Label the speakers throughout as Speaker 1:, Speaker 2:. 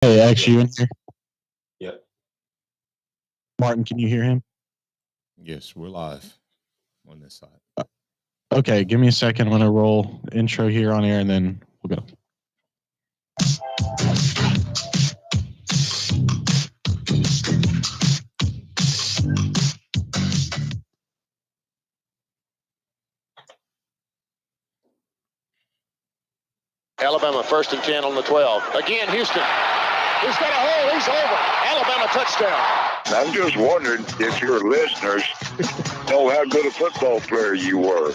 Speaker 1: Hey, X, you in here?
Speaker 2: Yep.
Speaker 1: Martin, can you hear him?
Speaker 3: Yes, we're live on this side.
Speaker 1: Okay, give me a second. I'm going to roll intro here on air and then we'll go.
Speaker 4: Alabama 1st and 10 on the 12. Again, Houston. He's got a hole. He's over. Alabama touchdown.
Speaker 5: I'm just wondering if your listeners know how good a football player you were.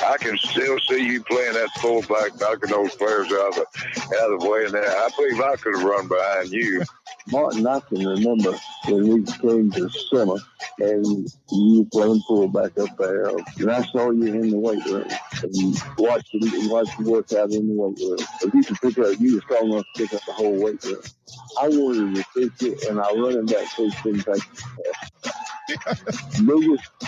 Speaker 5: I can still see you playing that fullback, knocking those players out of the way. And I believe I could have run behind you.
Speaker 6: Martin, I can remember when we came to summer and you playing fullback up there. And I saw you in the weight room and watched you work out in the weight room. If you could pick up, you were strong enough to pick up the whole weight room. I wanted to fix it, and our running back coach didn't take it.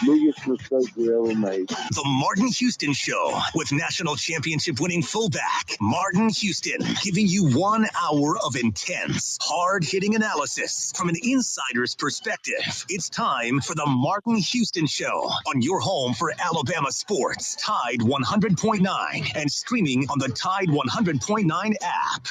Speaker 6: biggest mistake we ever made.
Speaker 7: The Martin Houston Show with national championship winning fullback Martin Houston, giving you 1 hour of intense, hard-hitting analysis from an insider's perspective. It's time for the Martin Houston Show on your home for Alabama sports, Tide 100.9, and streaming on the Tide 100.9 app.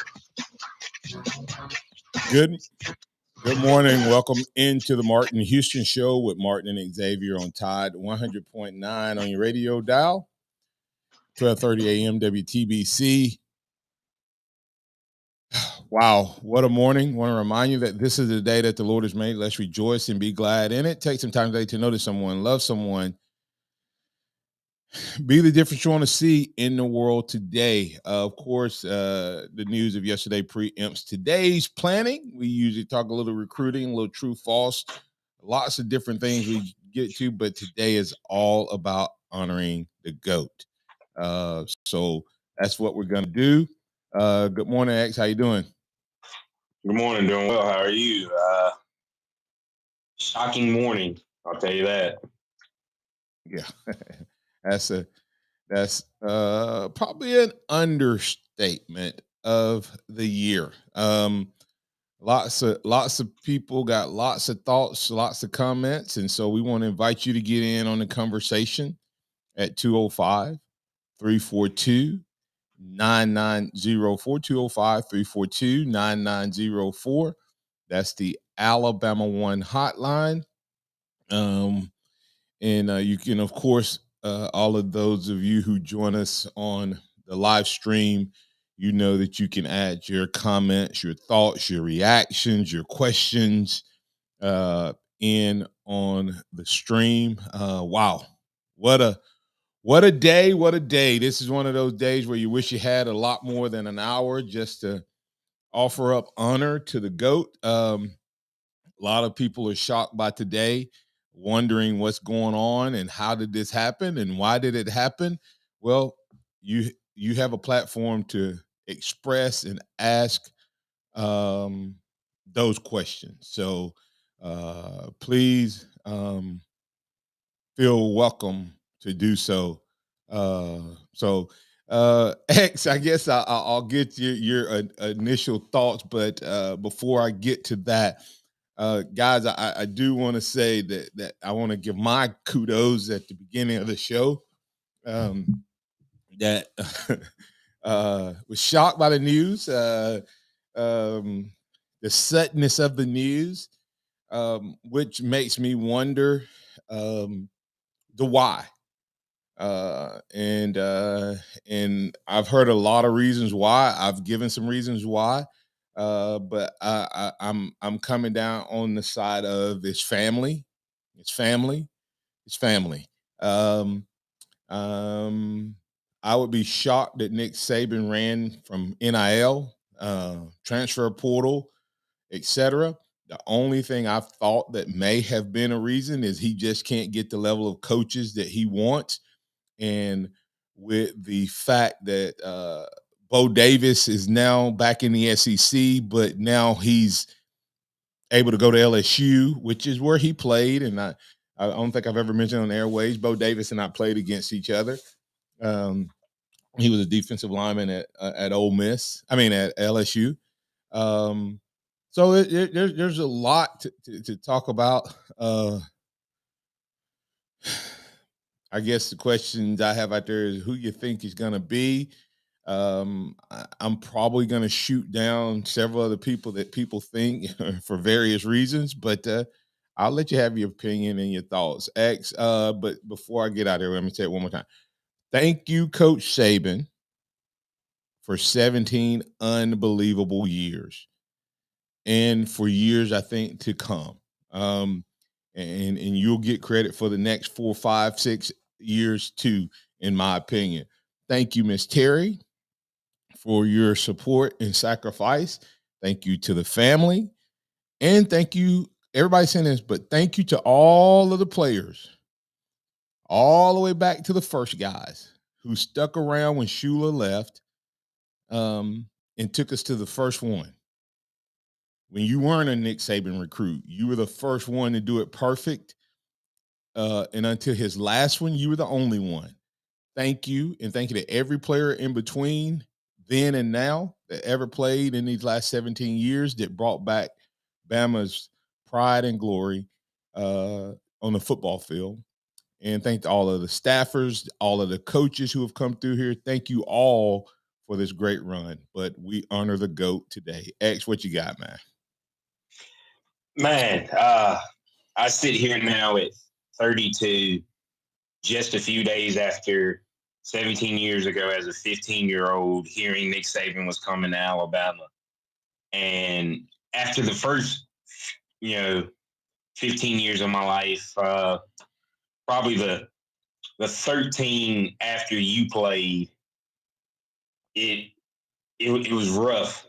Speaker 3: Good morning. Welcome into the Martin Houston Show with Martin and Xavier on Tide 100.9 on your radio dial, 12:30 a.m. WTBC. Wow, what a morning. Want to remind you that this is the day that the Lord has made. Let's rejoice and be glad in it. Take some time today to notice someone, love someone, be the difference you want to see in the world today. Of course, the news of yesterday preempts today's planning. We usually talk a little recruiting, a little true, false, lots of different things we get to, but today is all about honoring the GOAT. So that's what we're going to do. Good morning, X. How you doing?
Speaker 2: Good morning. Doing well. How are you? Shocking morning. I'll tell you that.
Speaker 3: Yeah, that's probably an understatement of the year. Lots of people got lots of thoughts, lots of comments, and so we want to invite you to get in on the conversation at 205-342-9904, 205-342-9904. That's the Alabama One hotline. And you can, of course, all of those of you who join us on the live stream, you know that you can add your comments, your thoughts, your reactions, your questions in on the stream. Wow. What a day. What a day. This is one of those days where you wish you had a lot more than an hour just to offer up honor to the GOAT. A lot of people are shocked by today, wondering what's going on and how did this happen and why did it happen? Well, you have a platform to express and ask those questions. So please feel welcome to do so. X, I guess I'll get your initial thoughts, but before I get to that, guys, I do want to say that I want to give my kudos at the beginning of the show. That was shocked by the news, the suddenness of the news, which makes me wonder the why. And I've heard a lot of reasons why. I've given some reasons why. But I'm coming down on the side of it's family. It's family. It's family. I would be shocked that Nick Saban ran from NIL, transfer portal, etc. The only thing I've thought that may have been a reason is he just can't get the level of coaches that he wants. And with the fact that Bo Davis is now back in the SEC, but now he's able to go to LSU, which is where he played. And I don't think I've ever mentioned on airways, Bo Davis and I played against each other. He was a defensive lineman at Ole Miss. I mean, at LSU. So there's a lot to talk about. I guess the questions I have out there is who you think is going to be. I'm probably going to shoot down several other people that people think for various reasons, but I'll let you have your opinion and your thoughts. X. But before I get out of here, let me say it one more time. Thank you, Coach Saban, for 17 unbelievable years, and for years I think to come. And you'll get credit for the next 4, 5, 6 years too, in my opinion. Thank you, Miss Terry, for your support and sacrifice. Thank you to the family. And thank you, everybody saying this, but thank you to all of the players, all the way back to the first guys who stuck around when Shula left, and took us to the first one. When you weren't a Nick Saban recruit, you were the first one to do it perfect. And until his last one, you were the only one. Thank you. And thank you to every player in between then and now that ever played in these last 17 years that brought back Bama's pride and glory on the football field. And thank to all of the staffers, all of the coaches who have come through here. Thank you all for this great run. But we honor the GOAT today. X, what you got, man?
Speaker 2: Man, I sit here now at 32, just a few days after 17 years ago as a 15-year-old, hearing Nick Saban was coming to Alabama. And after the first, 15 years of my life, probably the 13 after you played, it was rough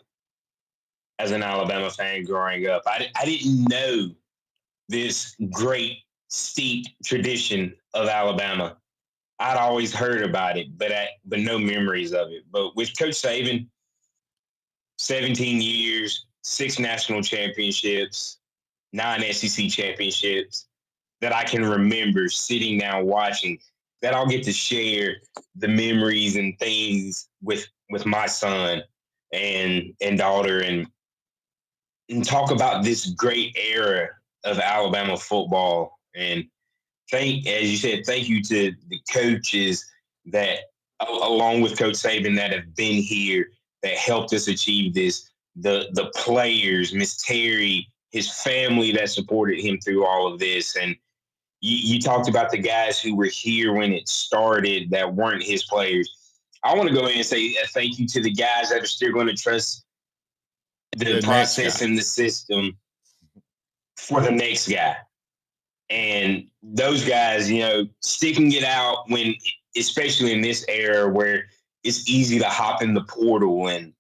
Speaker 2: as an Alabama fan growing up. I didn't know this great, steep tradition of Alabama. I'd always heard about it, but no memories of it. But with Coach Saban, 17 years, 6 national championships, 9 SEC championships that I can remember sitting down watching, that I'll get to share the memories and things with my son and daughter and talk about this great era of Alabama football. And as you said, thank you to the coaches that, along with Coach Saban, that have been here, that helped us achieve this. The players, Miss Terry, his family that supported him through all of this. And you talked about the guys who were here when it started that weren't his players. I want to go in and say thank you to the guys that are still going to trust the process and the system for the next guy. And those guys, sticking it out when, especially in this era where it's easy to hop in the portal and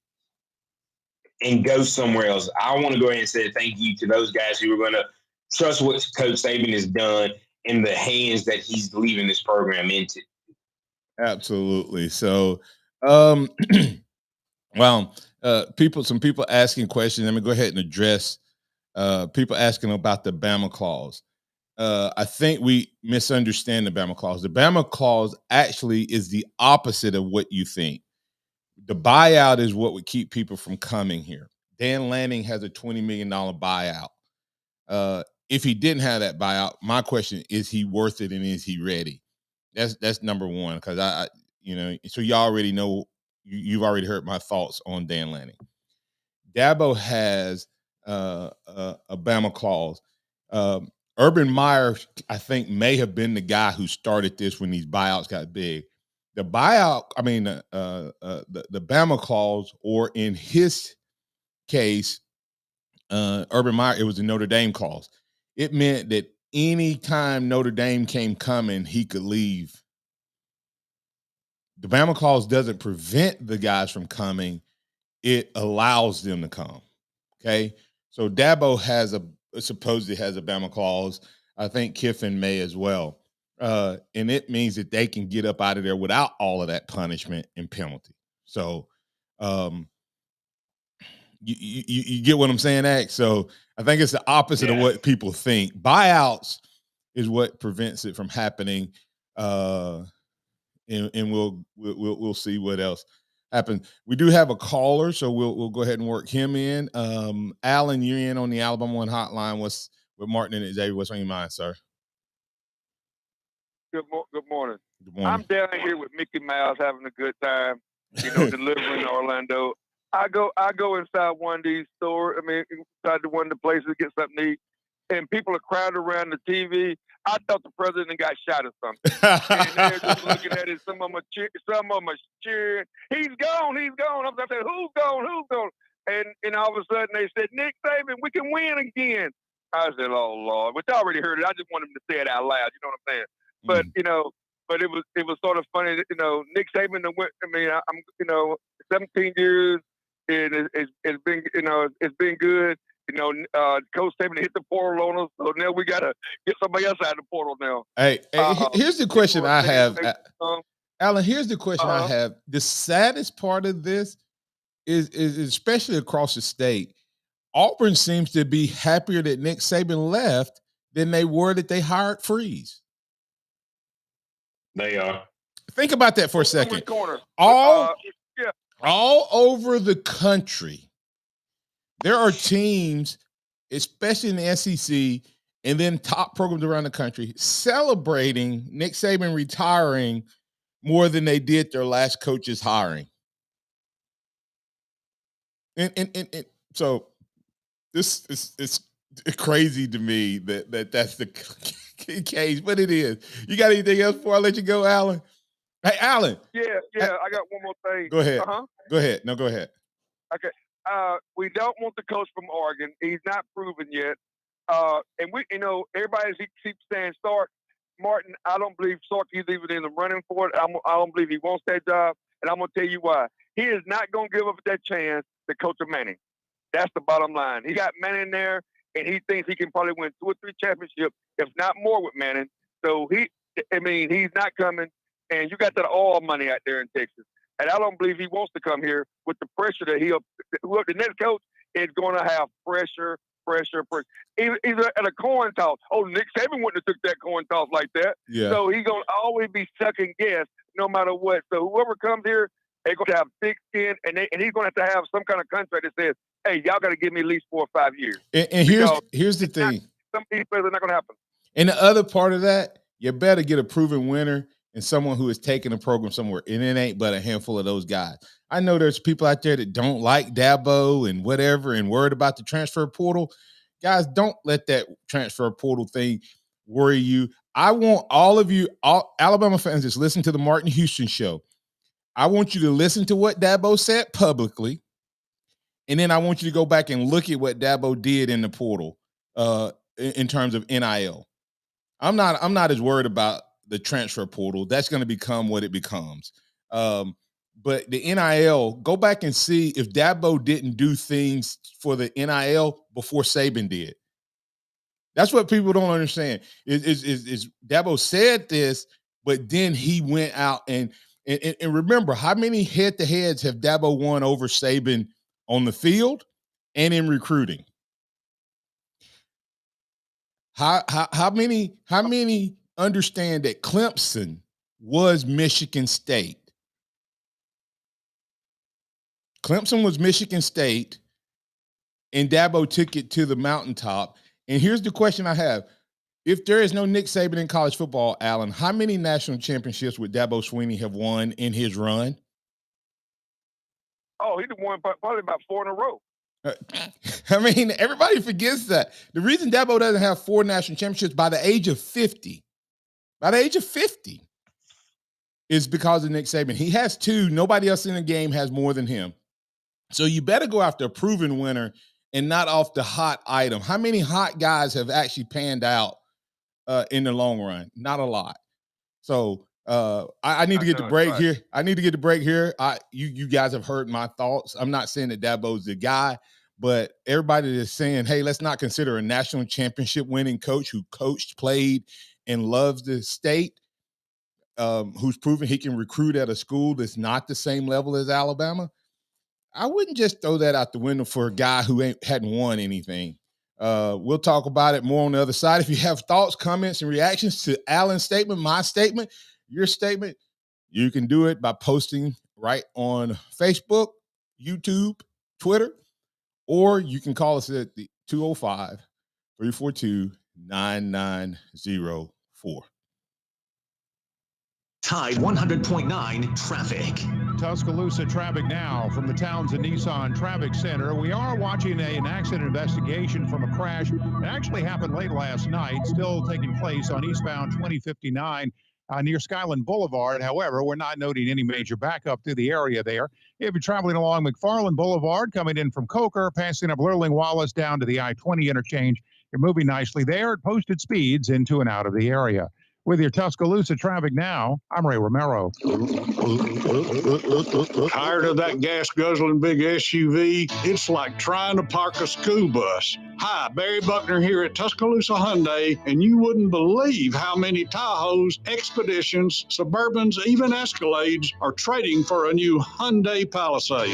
Speaker 2: go somewhere else. I want to go ahead and say thank you to those guys who are going to trust what Coach Saban has done in the hands that he's leaving this program into.
Speaker 3: Absolutely. So, well, some people asking questions. Let me go ahead and address people asking about the Bama clause. I think we misunderstand the Bama clause. The Bama clause actually is the opposite of what you think. The buyout is what would keep people from coming here. Dan Lanning has a $20 million buyout. If he didn't have that buyout, my question is he worth it and is he ready? That's number one, because so you already know, you've already heard my thoughts on Dan Lanning. Dabo has a Bama clause. Urban Meyer, I think, may have been the guy who started this when these buyouts got big. The buyout, the Bama clause, or in his case, Urban Meyer, it was the Notre Dame clause. It meant that any time Notre Dame came coming, he could leave. The Bama clause doesn't prevent the guys from coming. It allows them to come. Okay. So Dabo supposedly has a Bama clause. I think Kiffin may as well. And it means that they can get up out of there without all of that punishment and penalty. So you get what I'm saying, X? So I think it's the opposite of what people think. Buyouts is what prevents it from happening. And we'll see what else. happens. We do have a caller, so we'll go ahead and work him in. Alan, you're in on the Alabama One hotline. What's with Martin and Xavier? What's on your mind, sir?
Speaker 8: Good morning.
Speaker 3: Good morning.
Speaker 8: I'm down here with Mickey Mouse having a good time, delivering Orlando. I go inside one of these stores, inside one of the places to get something to eat, and people are crowded around the TV. I thought the president got shot or something. And they're just looking at it. Some of them are cheering. He's gone. I'm saying, who's gone? And all of a sudden they said, Nick Saban, we can win again. I said, oh, Lord. Which I already heard it. I just want him to say it out loud. You know what I'm saying? But, but it was sort of funny, Nick Saban, I'm 17 years, and it's been good. Coach Saban hit the portal on us, so now we got to get somebody else out of the portal now.
Speaker 3: Hey, here's the question I have. Alan, here's the question I have. The saddest part of this is especially across the state, Auburn seems to be happier that Nick Saban left than they were that they hired Freeze.
Speaker 2: They are.
Speaker 3: Think about that for a second. All over the country, there are teams, especially in the SEC and then top programs around the country, celebrating Nick Saban retiring more than they did their last coach's hiring. And so this is crazy to me that's the case, but it is. You got anything else before I let you go, Alan? Hey, Alan.
Speaker 8: Yeah. I got one more thing.
Speaker 3: Go ahead. Go ahead. No, go ahead.
Speaker 8: Okay. We don't want the coach from Oregon. He's not proven yet. And we, everybody keeps saying Sark. Martin, I don't believe Sark is even in the running for it. I don't believe he wants that job. And I'm going to tell you why. He is not going to give up that chance to coach Manning. That's the bottom line. He got Manning there, and he thinks he can probably win 2 or 3 championships, if not more, with Manning. So he's not coming. And you got that oil money out there in Texas. And I don't believe he wants to come here with the pressure that the next coach is going to have pressure. Either at a coin toss. Oh, Nick Saban wouldn't have took that coin toss like that.
Speaker 3: Yeah.
Speaker 8: So he's going to always be second guess no matter what. So whoever comes here, they're going to have thick skin, and he's going to have some kind of contract that says, hey, y'all got to give me at least 4 or 5 years.
Speaker 3: And here's the thing.
Speaker 8: Some of these players are not going to happen.
Speaker 3: And the other part of that, you better get a proven winner and someone who is taking a program somewhere. And it ain't but a handful of those guys. I know there's people out there that don't like Dabo and whatever and worried about the transfer portal. Guys, don't let that transfer portal thing worry you. I want all of you, all Alabama fans, just listen to the Martin Houston show. I want you to listen to what Dabo said publicly. And then I want you to go back and look at what Dabo did in the portal in terms of NIL. I'm not as worried about the transfer portal. That's going to become what it becomes. But the NIL, go back and see if Dabo didn't do things for the NIL before Saban did. That's what people don't understand. Is Dabo said this, but then he went out and remember, how many head-to-heads have Dabo won over Saban on the field and in recruiting? How many understand that Clemson was Michigan State? Clemson was Michigan State, and Dabo took it to the mountaintop. And here's the question I have. If there is no Nick Saban in college football, Alan, how many national championships would Dabo Swinney have won in his run?
Speaker 8: Oh, he'd have won probably about 4 in a row.
Speaker 3: I mean, everybody forgets that. The reason Dabo doesn't have 4 national championships by the age of 50, is because of Nick Saban. He has 2. Nobody else in the game has more than him. So you better go after a proven winner and not off the hot item. How many hot guys have actually panned out in the long run? Not a lot. So I need to get the break here. I need to get the break here. You guys have heard my thoughts. I'm not saying that Dabo's the guy, but everybody is saying, hey, let's not consider a national championship winning coach who coached, played, and loves the state, who's proven he can recruit at a school that's not the same level as Alabama. I wouldn't just throw that out the window for a guy who hadn't won anything. We'll talk about it more on the other side. If you have thoughts, comments, and reactions to Alan's statement, my statement, your statement, you can do it by posting right on Facebook, YouTube, Twitter, or you can call us at the 205-342-9904.
Speaker 7: Tide 100.9 traffic.
Speaker 9: Tuscaloosa traffic now from the Townsend Nissan Traffic Center. We are watching an accident investigation from a crash. It actually happened late last night, still taking place on eastbound 2059 near Skyland Boulevard. However, we're not noting any major backup through the area there. If you're traveling along McFarland Boulevard, coming in from Coker, passing up Lurling Wallace down to the I-20 interchange, you're moving nicely there at posted speeds into and out of the area. With your Tuscaloosa traffic now, I'm Ray Romero.
Speaker 10: Tired of that gas-guzzling big SUV? It's like trying to park a school bus. Hi, Barry Buckner here at Tuscaloosa Hyundai, and you wouldn't believe how many Tahoes, Expeditions, Suburbans, even Escalades are trading for a new Hyundai Palisade.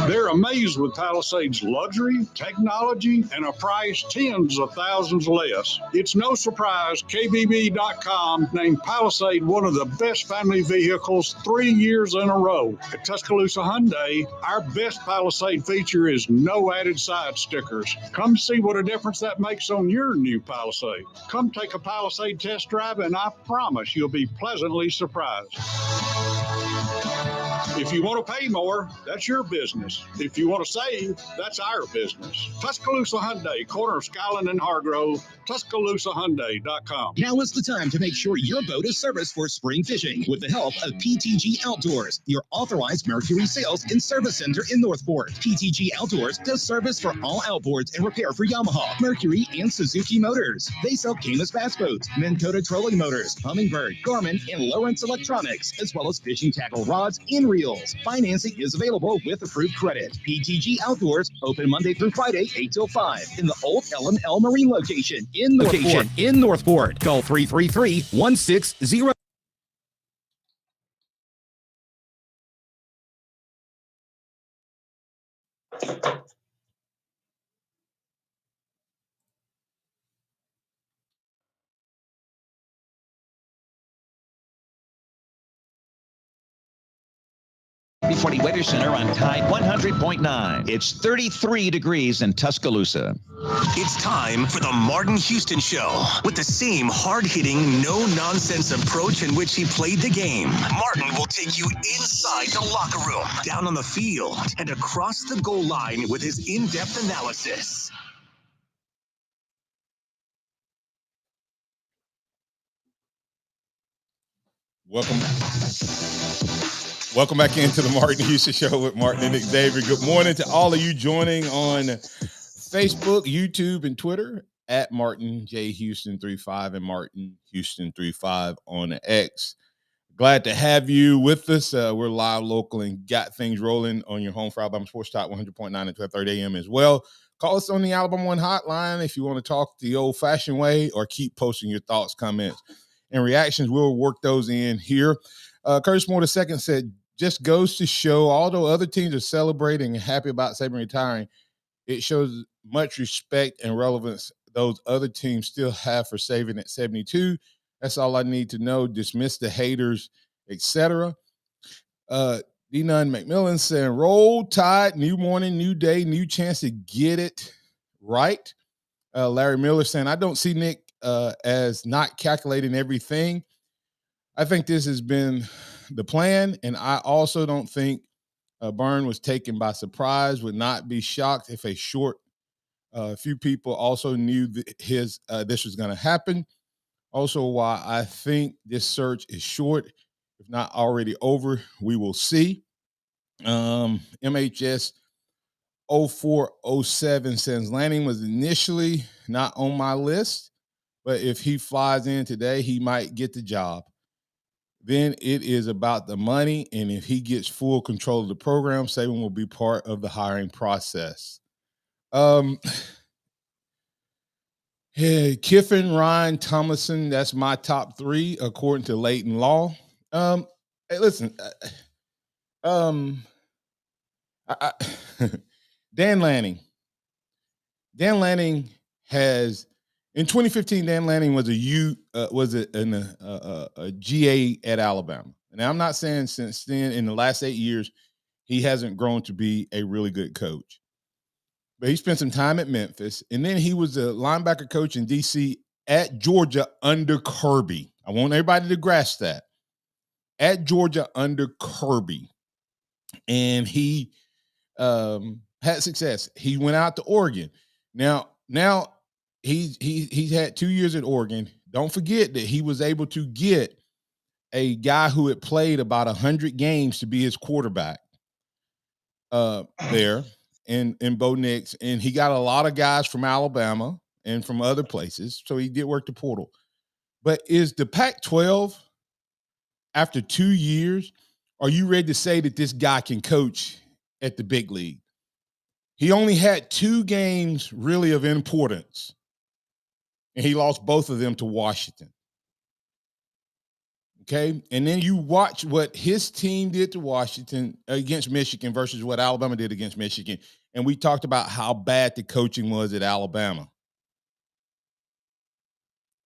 Speaker 10: They're amazed with Palisade's luxury, technology, and a price tens of thousands less. It's no surprise KBB.com named Palisade one of the best family vehicles 3 years in a row. At Tuscaloosa Hyundai, our best Palisade feature is no added side stickers. Come see what a difference that makes on your new Palisade. Come take a Palisade test drive, and I promise you'll be pleasantly surprised. If you want to pay more, that's your business. If you want to save, that's our business. Tuscaloosa Hyundai, corner of Skyland and Hargrove, TuscaloosaHyundai.com.
Speaker 11: Now is the time to make sure your boat is serviced for spring fishing with the help of PTG Outdoors, your authorized Mercury sales and service center in Northport. PTG Outdoors does service for all outboards and repair for Yamaha, Mercury, and Suzuki motors. They sell Camus bass boats, Minn Kota trolling motors, Humminbird, Garmin, and Lawrence electronics, as well as fishing tackle rods and reels. Financing is available with approved credit. PTG Outdoors, open Monday through Friday, 8 till 5 in the old L&L Marine location in Northport. Call 333-160.
Speaker 12: Weather Center on Tide 100.9. It's 33 degrees in Tuscaloosa.
Speaker 7: It's time for the Martin Houston Show. With the same hard-hitting, no-nonsense approach in which he played the game, Martin will take you inside the locker room, down on the field, and across the goal line with his in-depth analysis.
Speaker 3: Welcome back into the Martin Houston Show with Martin and Xavier. Good morning to all of you joining on Facebook, YouTube, and Twitter at Martin J. Houston 35 and Martin Houston 35 on X. Glad to have you with us. We're live, local, and got things rolling on your home for Alabama Sports Talk 100.9 at 12:30 a.m. as well. Call us on the Alabama One hotline if you want to talk the old-fashioned way, or keep posting your thoughts, comments, and reactions. We'll work those in here. Curtis Moore II said, just goes to show, although other teams are celebrating and happy about Saban retiring, it shows much respect and relevance those other teams still have for Saban at 72. That's all I need to know. Dismiss the haters, etc. D9 McMillan saying, roll Tide, new morning, new day, new chance to get it right. Larry Miller saying, I don't see Nick as not calculating everything. I think this has been the plan, and I also don't think Byrne was taken by surprise, would not be shocked if a few people also knew this was going to happen. Also, why I think this search is short, if not already over, we will see. MHS 0407 says Lanning was initially not on my list, but if he flies in today, he might get the job. Then it is about the money, and if he gets full control of the program, Saban will be part of the hiring process. Kiffin, Ryan, Tomlinson, that's my top three, according to Leighton Law. Hey, listen, Dan Lanning has In 2015, Dan Lanning was a GA at Alabama. And I'm not saying since then, in the last 8 years, he hasn't grown to be a really good coach. But he spent some time at Memphis, and then he was a linebacker coach in D.C. at Georgia under Kirby. I want everybody to grasp that. At Georgia under Kirby. And he had success. He went out to Oregon. Now he's had 2 years at Oregon. Don't forget that he was able to get a guy who had played about 100 games to be his quarterback there in Bo Nix, and he got a lot of guys from Alabama and from other places, so he did work the portal. But is the Pac-12, after 2 years, are you ready to say that this guy can coach at the big league? He only had 2 games really of importance, and he lost both of them to Washington. Okay, and then you watch what his team did to Washington against Michigan versus what Alabama did against Michigan. And we talked about how bad the coaching was at Alabama.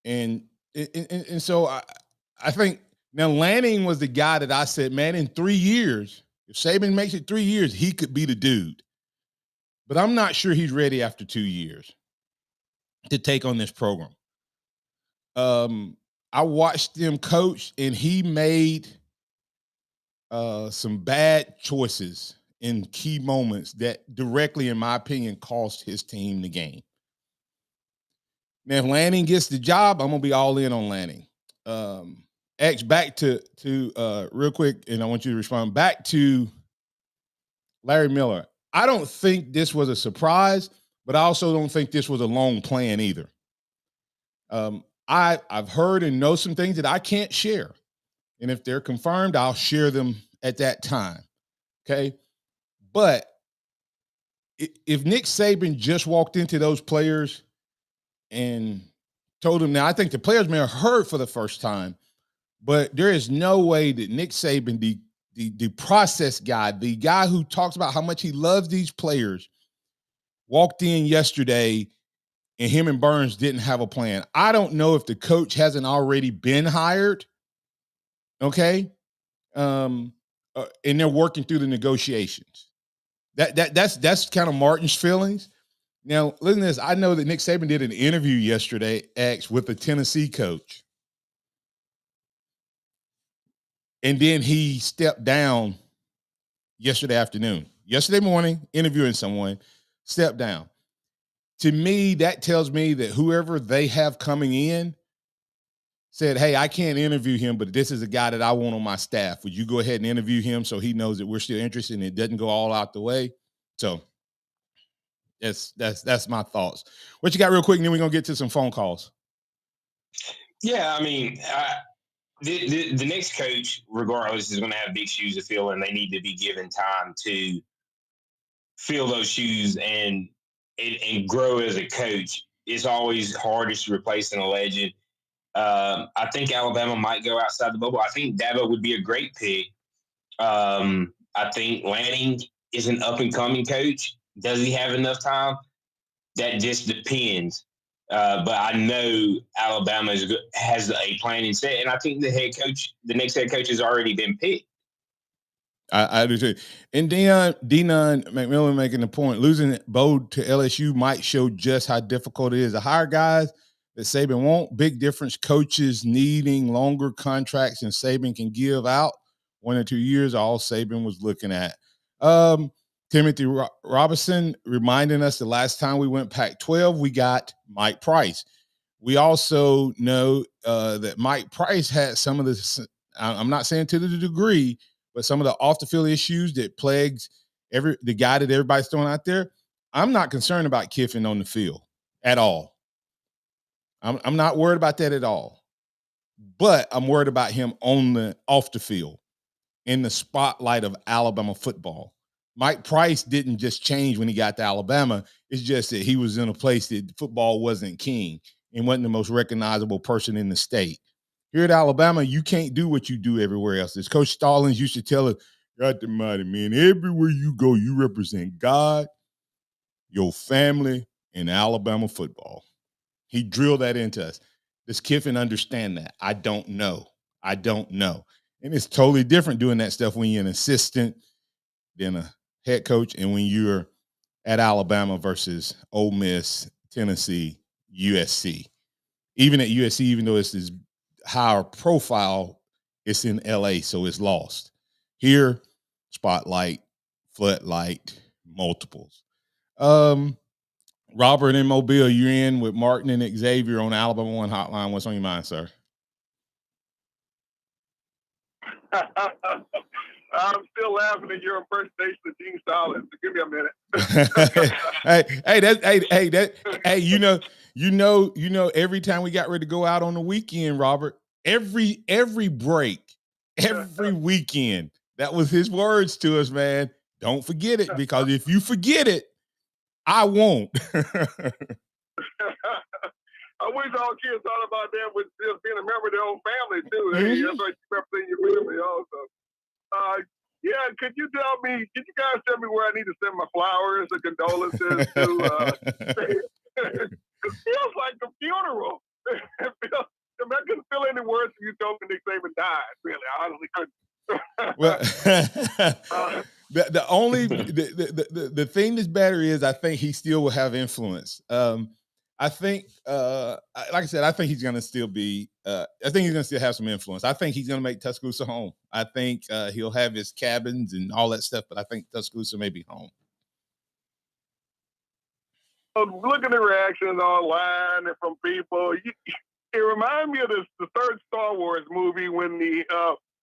Speaker 3: And so I think now Lanning was the guy that I said, man, in 3 years, if Saban makes it 3 years, he could be the dude. But I'm not sure he's ready after 2 years to take on this program. I watched him coach, and he made some bad choices in key moments that directly, in my opinion, cost his team the game. Now, if Lanning gets the job, I'm going to be all in on Lanning. X, back to real quick, and I want you to respond back to Larry Miller. I don't think this was a surprise, but I also don't think this was a long plan either. I've heard and know some things that I can't share. And if they're confirmed, I'll share them at that time. Okay. But if Nick Saban just walked into those players and told them, now I think the players may have heard for the first time, but there is no way that Nick Saban, the process guy, the guy who talks about how much he loves these players, walked in yesterday and him and Burns didn't have a plan. I don't know if the coach hasn't already been hired. Okay. And they're working through the negotiations. That's kind of Martin's feelings. Now, listen to this. I know that Nick Saban did an interview yesterday, with a Tennessee coach. And then he stepped down yesterday afternoon. Yesterday morning, interviewing someone, stepped down. To me, that tells me that whoever they have coming in said, hey, I can't interview him, but this is a guy that I want on my staff. Would you go ahead and interview him so he knows that we're still interested and it doesn't go all out the way? So that's my thoughts. What you got real quick, and then we're going to get to some phone calls.
Speaker 2: Yeah, I mean, the next coach, regardless, is going to have big shoes to fill, and they need to be given time to fill those shoes and grow as a coach. It's always hardest replacing a legend. I think Alabama might go outside the bubble. I think Dabo would be a great pick. I think Lanning is an up-and-coming coach. Does he have enough time? That just depends. But I know Alabama has a plan in set, and I think the next head coach has already been picked.
Speaker 3: I do too. And Denon McMillan making the point, losing Bo to LSU might show just how difficult it is to hire guys that Saban won't. Big difference. Coaches needing longer contracts than Saban can give out. 1 or 2 years, all Saban was looking at. Timothy Robinson reminding us the last time we went Pac-12, we got Mike Price. We also know that Mike Price had some of this, I'm not saying to the degree, but some of the off-the-field issues that plagues the guy that everybody's throwing out there. I'm not concerned about Kiffin on the field at all. I'm not worried about that at all. But I'm worried about him off the field in the spotlight of Alabama football. Mike Price didn't just change when he got to Alabama. It's just that he was in a place that football wasn't king and wasn't the most recognizable person in the state. Here at Alabama, you can't do what you do everywhere else. As Coach Stallings used to tell us, "God Almighty, man, everywhere you go, you represent God, your family, and Alabama football." He drilled that into us. Does Kiffin understand that? I don't know. And it's totally different doing that stuff when you're an assistant than a head coach, and when you're at Alabama versus Ole Miss, Tennessee, USC. Even at USC, even though it's this higher profile, it's in LA, so it's lost. Here, spotlight, floodlight, multiples. Robert in Mobile, you're in with Martin and Xavier on Alabama One Hotline. What's on your mind, sir?
Speaker 8: I'm still laughing at your impersonation of Gene Stallings. So give me a minute.
Speaker 3: You know, every time we got ready to go out on the weekend, Robert, every break, every weekend, that was his words to us, man. Don't forget it, because if you forget it, I won't.
Speaker 8: I wish all kids thought about that with just being a member of their own family too. Hey, that's like representing your family also. Yeah, could you guys tell me where I need to send my flowers or condolences to? It feels like a funeral. I couldn't feel any worse if you told me Nick Saban died. Really, I honestly couldn't.
Speaker 3: Well, the thing that's better is I think he still will have influence. I think, like I said, I think he's going to still be. I think he's going to still have some influence. I think he's going to make Tuscaloosa home. I think he'll have his cabins and all that stuff, but I think Tuscaloosa may be home.
Speaker 8: Look at the reactions online and from people. It reminds me of the third Star Wars movie when the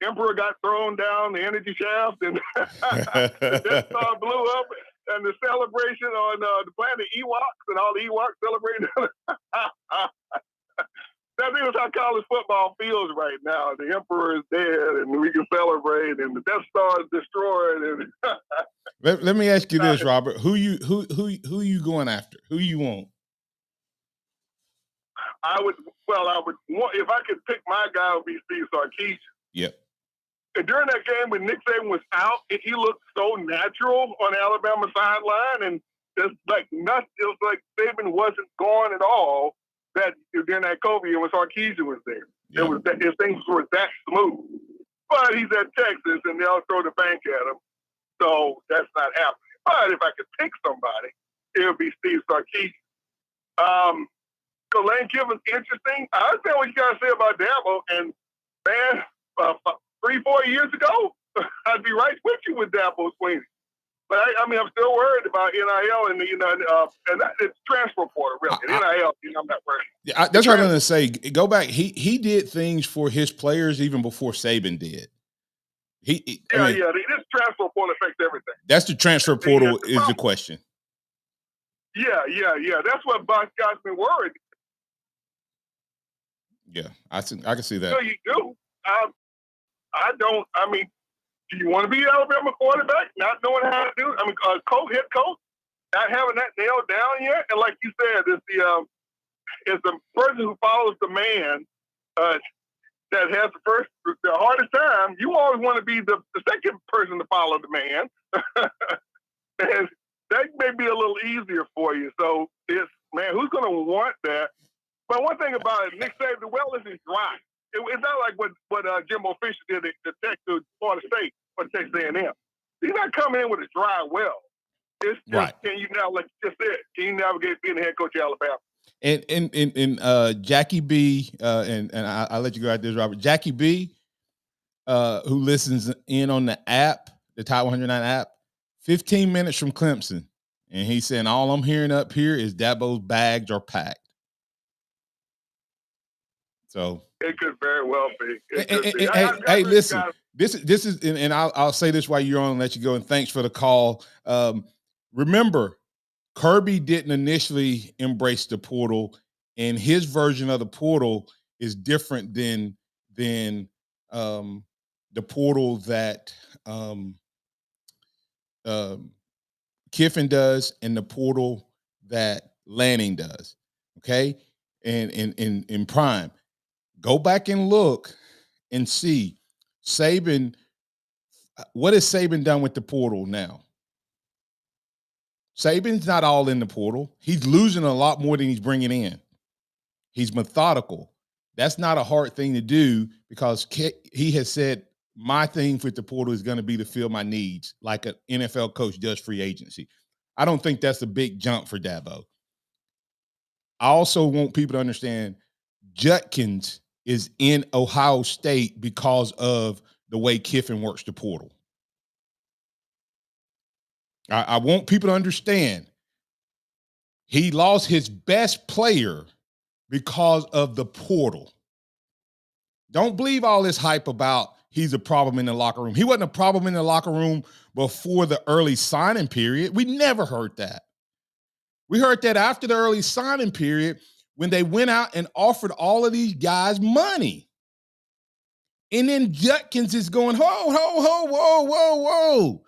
Speaker 8: Emperor got thrown down the energy shaft and the Death Star blew up. And the celebration on the planet Ewoks and all the Ewoks celebrating. That is how college football feels right now. The Emperor is dead, and we can celebrate, and the Death Star is destroyed. And
Speaker 3: let me ask you this, Robert: who you going after? Who you want?
Speaker 8: I would want, if I could pick my guy, it would be Steve Sarkisian.
Speaker 3: Yep.
Speaker 8: And during that game when Nick Saban was out, he looked so natural on the Alabama sideline, and just like nothing. It was like Saban wasn't gone at all. That during that COVID year when Sarkisian was there,
Speaker 3: yeah.
Speaker 8: His things were that smooth. But he's at Texas, and they'll throw the bank at him, so that's not happening. But if I could pick somebody, it would be Steve Sarkisian. So Lane Kiffin's interesting. I understand what you guys say about Dabo, and man. 3-4 years ago, I'd be right with you with Dabo Swinney. But I'm still worried about NIL and and it's transfer portal really. And NIL, I'm not worried.
Speaker 3: Yeah, that's what I'm going to say. Go back. He did things for his players even before Saban did. This
Speaker 8: transfer portal affects everything.
Speaker 3: That's the transfer portal is the question.
Speaker 8: Yeah. That's what got me worried.
Speaker 3: Yeah, I can see that.
Speaker 8: No, you do. Do you want to be an Alabama quarterback, not knowing how to do it? Head coach, not having that nailed down yet? And like you said, it's the person who follows the man that has the hardest time. You always want to be the second person to follow the man. And that may be a little easier for you. So who's going to want that? But one thing about it, Nick Saban, the well is dry. It's not like what Jimbo Fisher did to Florida State or Texas A&M. He's not coming in with a dry well. It's just,
Speaker 3: right.
Speaker 8: Can you now, like you just said, can you navigate being the head coach of Alabama?
Speaker 3: And Jackie B, and I'll let you go out there, Robert. Jackie B, who listens in on the app, the Top 109 app, 15 minutes from Clemson. And he's saying, all I'm hearing up here is Dabo's bags are packed. So
Speaker 8: it could very well be.
Speaker 3: Hey, listen. This is, and I'll say this while you're on and let you go. And thanks for the call. Remember, Kirby didn't initially embrace the portal, and his version of the portal is different than the portal that Kiffin does and the portal that Lanning does. Okay, and in Prime. Go back and look and see Saban. What has Saban done with the portal now? Saban's not all in the portal. He's losing a lot more than he's bringing in. He's methodical. That's not a hard thing to do because he has said, my thing with the portal is going to be to fill my needs like an NFL coach does free agency. I don't think that's a big jump for Dabo. I also want people to understand Judkins is in Ohio State because of the way Kiffin works the portal. I want people to understand he lost his best player because of the portal. Don't believe all this hype about he's a problem in the locker room. He wasn't a problem in the locker room before the early signing period. We never heard that. We heard that after the early signing period when they went out and offered all of these guys money. And then Judkins is going, whoa.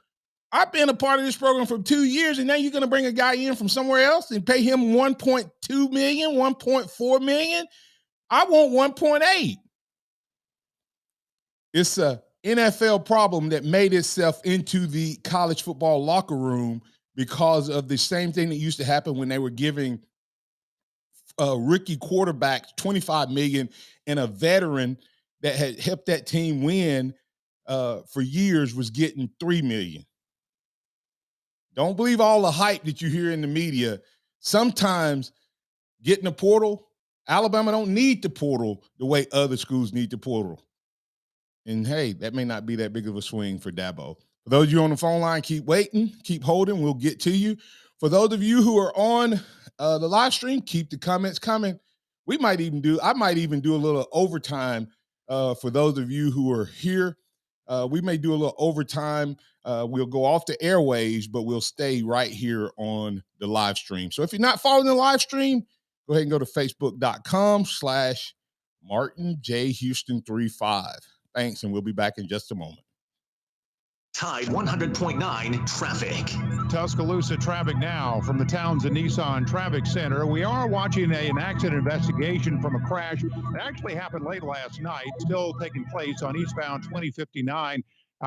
Speaker 3: I've been a part of this program for 2 years, and now you're going to bring a guy in from somewhere else and pay him $1.2 million, $1.4 million? I want 1.8. It's a NFL problem that made itself into the college football locker room because of the same thing that used to happen when they were giving rookie quarterbacks $25 million and a veteran that had helped that team win for years was getting $3 million. Don't believe all the hype that you hear in the media. Sometimes getting the portal, Alabama don't need the portal the way other schools need the portal. And hey, that may not be that big of a swing for Dabo. For those of you on the phone line, keep waiting, keep holding. We'll get to you. For those of you who are on the live stream, keep the comments coming. I might even do a little overtime for those of you who are here. We may do a little overtime. We'll go off the airwaves, but we'll stay right here on the live stream. So if you're not following the live stream, go ahead and go to facebook.com/MartinJHouston35. Thanks, and we'll be back in just a moment.
Speaker 7: Tide 100.9 traffic.
Speaker 9: Tuscaloosa traffic now from the Townsend Nissan Traffic Center. We are watching an accident investigation from a crash that actually happened late last night, still taking place on eastbound 2059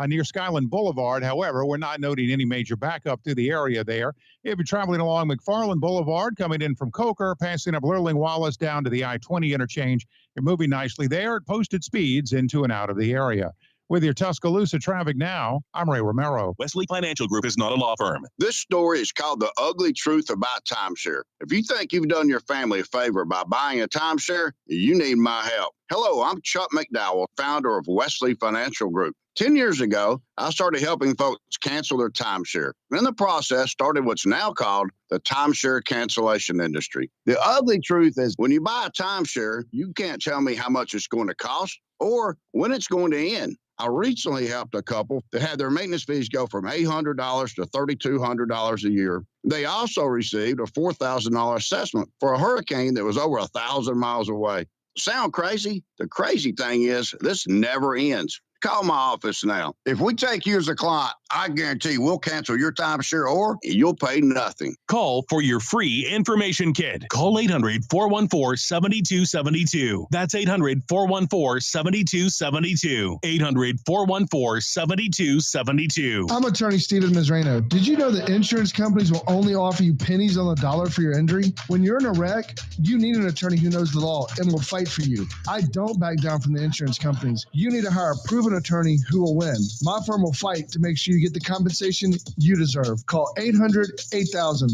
Speaker 9: near Skyland Boulevard. However, we're not noting any major backup through the area there. If you're traveling along McFarland Boulevard, coming in from Coker, passing up Lurling Wallace down to the I-20 interchange, you're moving nicely there at posted speeds into and out of the area. With your Tuscaloosa traffic now, I'm Ray Romero.
Speaker 11: Wesley Financial Group is not a law firm.
Speaker 13: This story is called The Ugly Truth About Timeshare. If you think you've done your family a favor by buying a timeshare, you need my help. Hello, I'm Chuck McDowell, founder of Wesley Financial Group. 10 years ago, I started helping folks cancel their timeshare. In the process, started what's now called the timeshare cancellation industry. The ugly truth is when you buy a timeshare, you can't tell me how much it's going to cost or when it's going to end. I recently helped a couple that had their maintenance fees go from $800 to $3,200 a year. They also received a $4,000 assessment for a hurricane that was over 1,000 miles away. Sound crazy? The crazy thing is this never ends. Call my office now. If we take you as a client, I guarantee we'll cancel your timeshare or you'll pay nothing.
Speaker 11: Call for your free information kit. Call 800-414-7272. That's 800-414-7272. 800-414-7272.
Speaker 14: I'm attorney Stephen Mizrano. Did you know that insurance companies will only offer you pennies on the dollar for your injury? When you're in a wreck, you need an attorney who knows the law and will fight for you. I don't back down from the insurance companies. You need to hire a proven attorney who will win. My firm will fight to make sure you get the compensation you deserve. Call 800-8000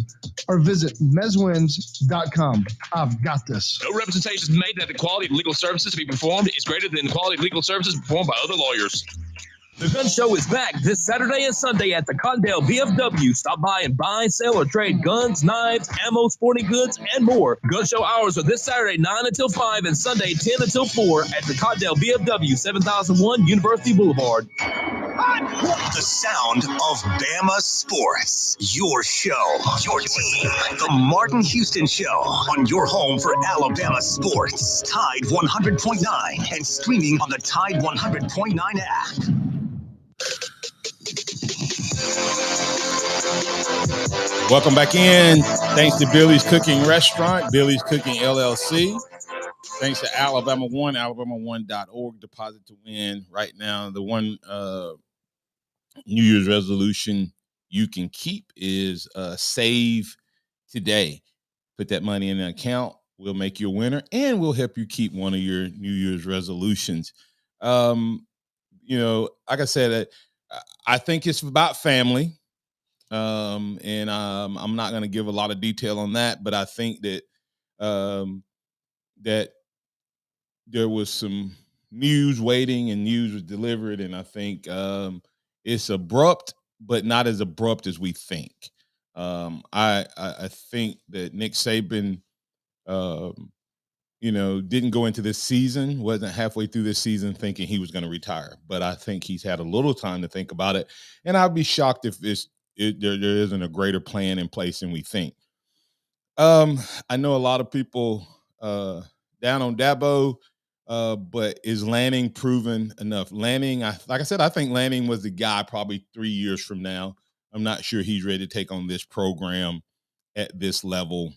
Speaker 14: or visit mezwins.com. I've got this.
Speaker 15: No representation is made that the quality of legal services to be performed is greater than the quality of legal services performed by other lawyers.
Speaker 16: The Gun Show is back this Saturday and Sunday at the Condell BFW. Stop by and buy, sell, or trade guns, knives, ammo, sporting goods, and more. Gun Show hours are this Saturday 9 until 5 and Sunday 10 until 4 at the Condell BFW, 7001 University Boulevard.
Speaker 7: The sound of Bama sports. Your show, your team. The Martin Houston Show on your home for Alabama sports. Tide 100.9 and streaming on the Tide 100.9 app.
Speaker 3: Welcome back in. Thanks to Billy's Cooking Restaurant, Billy's Cooking LLC. Thanks to Alabama One, alabama1.org. Deposit to win right now. The one New Year's resolution you can keep is save today. Put that money in an account we'll make you a winner, and we'll help you keep one of your New Year's resolutions. Like I said, I think it's about family. And I'm not going to give a lot of detail on that, but I think that that there was some news waiting and news was delivered, and I think it's abrupt, but not as abrupt as we think. I think that Nick Saban, didn't go into this season, wasn't halfway through this season thinking he was going to retire, but I think he's had a little time to think about it, and I'd be shocked if there isn't a greater plan in place than we think. I know a lot of people down on Dabo, but is Lanning proven enough? Lanning, like I said, I think Lanning was the guy probably 3 years from now. I'm not sure he's ready to take on this program at this level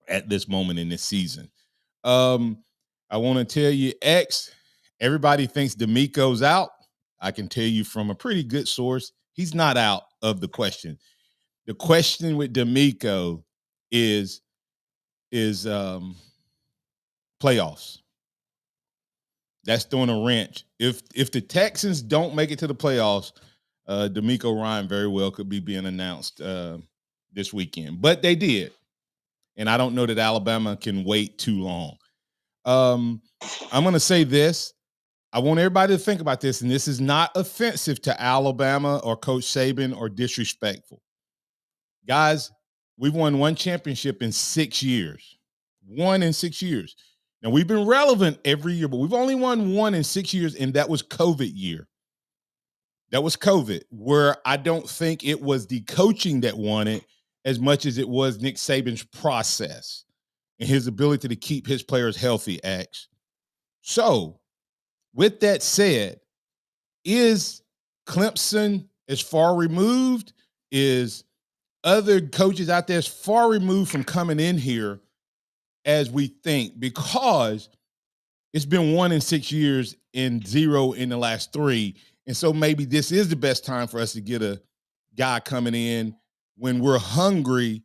Speaker 3: at this moment in this season. I want to tell you, everybody thinks D'Amico's out. I can tell you from a pretty good source, he's not out of the question. The question with D'Amico is playoffs. That's throwing a wrench. If the Texans don't make it to the playoffs, D'Amico Ryan very well could be being announced this weekend. But they did. And I don't know that Alabama can wait too long. I'm going to say this. I want everybody to think about this, and this is not offensive to Alabama or Coach Saban or disrespectful. Guys, we've won one championship in 6 years. 1 in 6 years. Now, we've been relevant every year, but we've only won 1 in 6 years, and that was COVID year. That was COVID, where I don't think it was the coaching that won it as much as it was Nick Saban's process and his ability to keep his players healthy, X. So, with that said, is Clemson as far removed? Is other coaches out there as far removed from coming in here as we think? Because it's been 1 in 6 years and 0 in the last 3. And so maybe this is the best time for us to get a guy coming in when we're hungry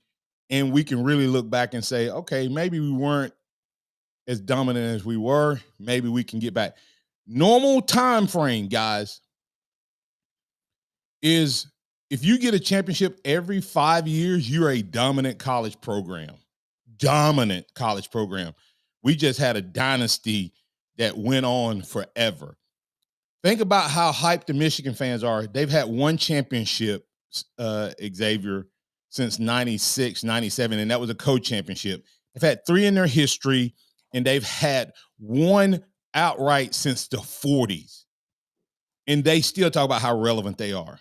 Speaker 3: and we can really look back and say, okay, maybe we weren't as dominant as we were. Maybe we can get back. Normal time frame, guys, is if you get a championship every 5 years, you're a dominant college program. Dominant college program. We just had a dynasty that went on forever. Think about how hyped the Michigan fans are. They've had one championship, Xavier, since 96, 97, and that was a co-championship. They've had 3 in their history, and they've had 1 outright since the 40s. And they still talk about how relevant they are.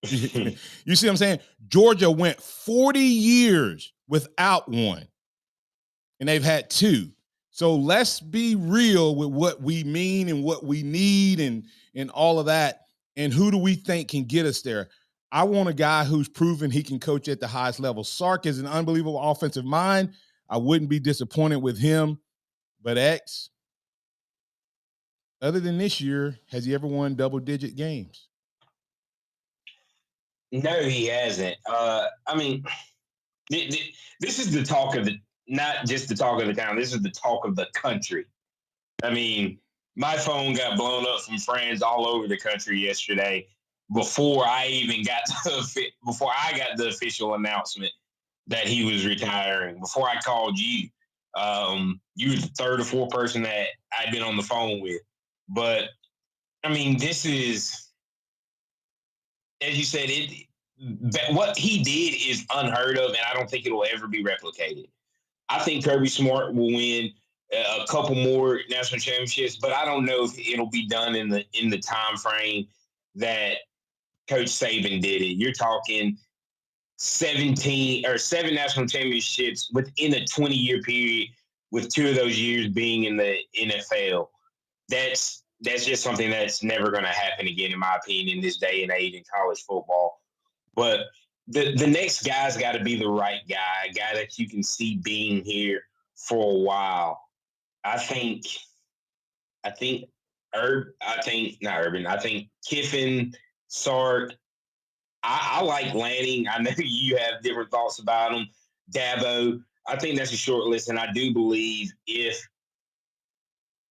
Speaker 3: You see what I'm saying? Georgia went 40 years without 1, and they've had 2. So let's be real with what we mean and what we need and all of that. And who do we think can get us there? I want a guy who's proven he can coach at the highest level. Sark is an unbelievable offensive mind. I wouldn't be disappointed with him. But X, other than this year, has he ever won double-digit games?
Speaker 2: No, he hasn't. This is the talk of not just the talk of the town. This is the talk of the country. I mean, my phone got blown up from friends all over the country yesterday before I even got before I got the official announcement that he was retiring. Before I called you, you were the 3rd or 4th person that I'd been on the phone with. But I mean, this is, as you said, what he did is unheard of, and I don't think it will ever be replicated. I think Kirby Smart will win a couple more national championships, but I don't know if it'll be done in the time frame that Coach Saban did it. You're talking 7 national championships within a 20-year period, with 2 of those years being in the NFL. That's just something that's never going to happen again, in my opinion, in this day and age in college football. But the next guy's got to be the right guy, a guy that you can see being here for a while. I think Kiffin, Sark. I like Lanning. I know you have different thoughts about him. Dabo. I think that's a short list, and I do believe if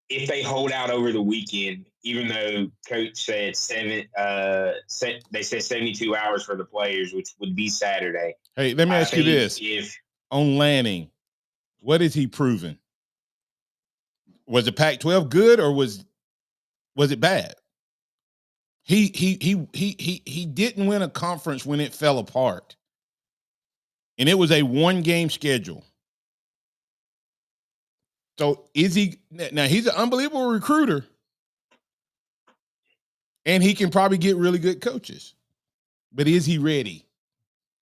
Speaker 2: they hold out over the weekend, even though Coach said they said 72 hours for the players, which would be Saturday.
Speaker 3: Hey, let me ask you this: on Lanning, what is he proving? Was the Pac-12 good or was it bad? He didn't win a conference when it fell apart, and it was a 1-game schedule. So is he now? He's an unbelievable recruiter, and he can probably get really good coaches. But is he ready?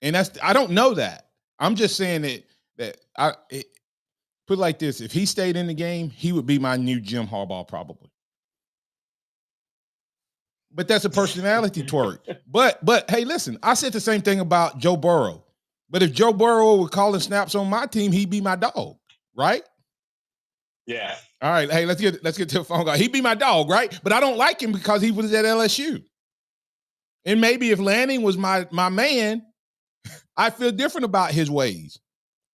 Speaker 3: And I don't know that. I'm just saying that put it like this: if he stayed in the game, he would be my new Jim Harbaugh probably. But that's a personality twerk. But hey, listen, I said the same thing about Joe Burrow. But if Joe Burrow would call and snaps on my team, he'd be my dog, right?
Speaker 2: Yeah.
Speaker 3: All right. Hey, let's get to the phone call. He'd be my dog, right? But I don't like him because he was at LSU. And maybe if Lanning was my man, I feel different about his ways.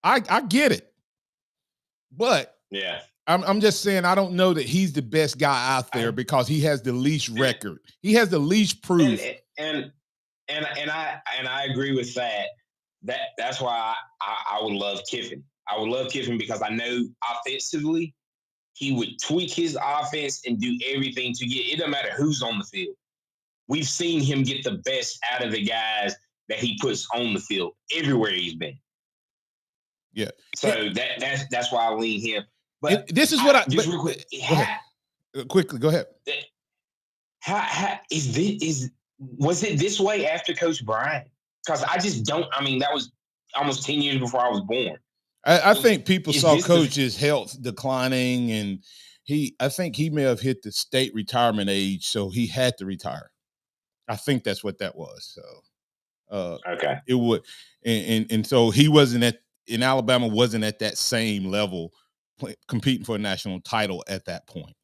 Speaker 3: I get it. But
Speaker 2: yeah,
Speaker 3: I'm just saying I don't know that he's the best guy out there because he has the least record. He has the least proof.
Speaker 2: And I agree with that. That's why I would love Kiffin. I would love Kiffin because I know offensively he would tweak his offense and do everything to get. It doesn't matter who's on the field. We've seen him get the best out of the guys that he puts on the field everywhere he's been.
Speaker 3: Yeah.
Speaker 2: So that's why I lean him. But
Speaker 3: this is what
Speaker 2: just real quick.
Speaker 3: Quickly, go ahead.
Speaker 2: How was it this way after Coach Bryant? Because I just don't. I mean, that was almost 10 years before I was born.
Speaker 3: I think people saw Coach's health declining, and I think he may have hit the state retirement age, so he had to retire. I think that's what that was. So
Speaker 2: okay,
Speaker 3: it would, and so he wasn't in Alabama wasn't at that same level competing for a national title at that point.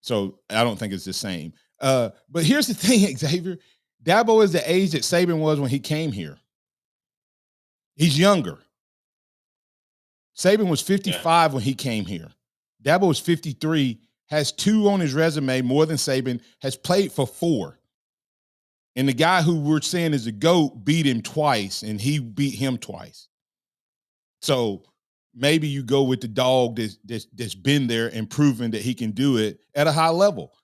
Speaker 3: So I don't think it's the same. But here's the thing, Xavier. Dabo is the age that Saban was when he came here. He's younger. Saban was 55 when he came here. Dabo was 53, has 2 on his resume, more than Saban, has played for 4. And the guy who we're saying is a GOAT beat him twice, and he beat him twice. So maybe you go with the dog that's been there and proven that he can do it at a high level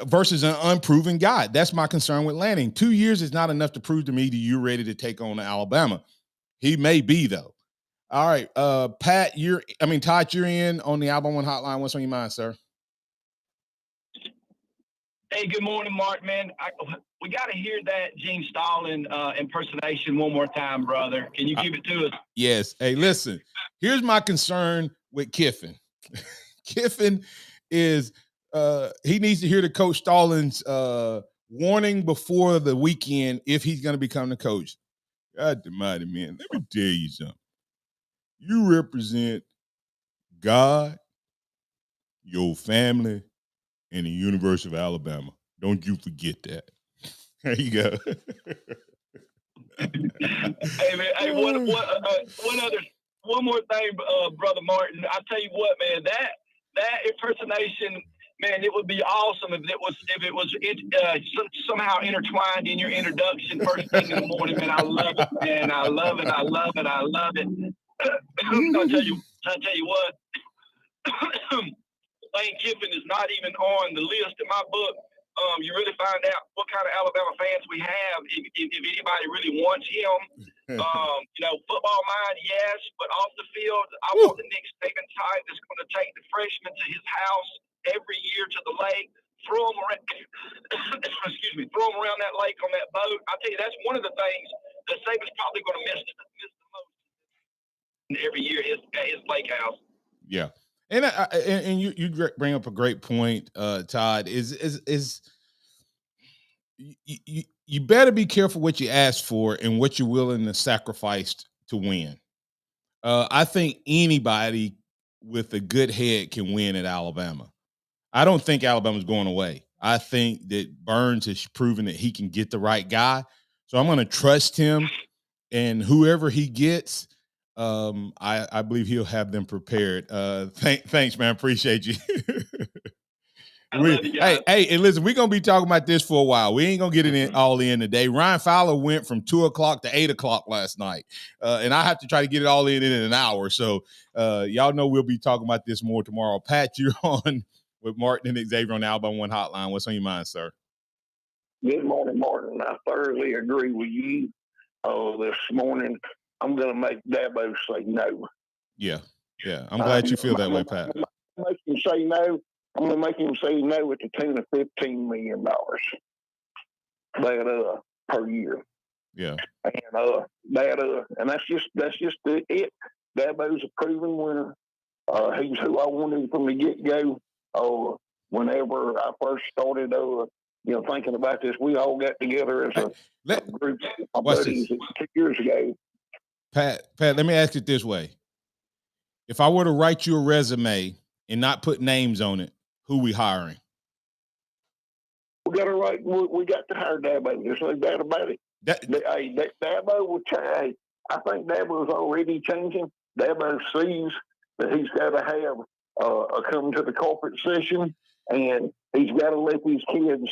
Speaker 3: versus an unproven guy. That's my concern with Lanning. 2 years is not enough to prove to me that you're ready to take on Alabama. He may be, though. All right, Todd, you're in on the Alabama One Hotline. What's on your mind, sir?
Speaker 17: Hey, good morning, Mark, man. We got to hear that Gene Stalin impersonation one more time, brother. Can you give it to us?
Speaker 3: Yes. Hey, listen, here's my concern with Kiffin. Kiffin is he needs to hear the Coach Stalin's warning before the weekend if he's going to become the coach. God almighty, man, let me tell you something. You represent God, your family, and the University of Alabama. Don't you forget that. There you go.
Speaker 17: Hey, man. Hey, one more thing, Brother Martin. I tell you what, man. That impersonation, man, it would be awesome if it was somehow intertwined in your introduction first thing in the morning. Man, I love it, man. I love it. I'll tell you what. Lane Kiffin is not even on the list in my book. You really find out what kind of Alabama fans we have if anybody really wants him. Football mind, yes, but off the field, I want the Nick Saban type that's going to take the freshmen to his house every year to the lake, throw them around, throw them around that lake on that boat. I tell you, that's one of the things that Saban's probably going to miss the most every year at his lake house.
Speaker 3: Yeah. And you bring up a great point, Todd. Is you better be careful what you ask for and what you're willing to sacrifice to win. I think anybody with a good head can win at Alabama. I don't think Alabama's going away. I think that Burns has proven that he can get the right guy. So I'm going to trust him, and whoever he gets, I believe he'll have them prepared. Thanks, man. Appreciate you. Hey, and listen, we're gonna be talking about this for a while. We ain't gonna get it all in today. Ryan Fowler went from 2 o'clock to 8 o'clock last night, and I have to try to get it all in an hour. So y'all know we'll be talking about this more tomorrow. Pat, you're on with Martin and Xavier on the Alabama One Hotline. What's on your mind, sir?
Speaker 6: Good morning, Martin. I thoroughly agree with you. This morning, I'm going to make Dabo say no.
Speaker 3: Yeah. I'm glad you feel that way, Pat.
Speaker 6: I'm going to make him say no. I'm going to make him say no at the tune of $15 million per year.
Speaker 3: Yeah.
Speaker 6: And that's just it. Dabo's a proven winner. He's who I wanted from the get-go. Whenever I first started, thinking about this, we all got together as a group of buddies 2 years ago.
Speaker 3: Pat, let me ask it this way. If I were to write you a resume and not put names on it, who we hiring?
Speaker 6: We got to hire Dabo. There's no doubt about it. Dabo will change. I think Dabo is already changing. Dabo sees that he's got to have come to the corporate session, and he's got to let these kids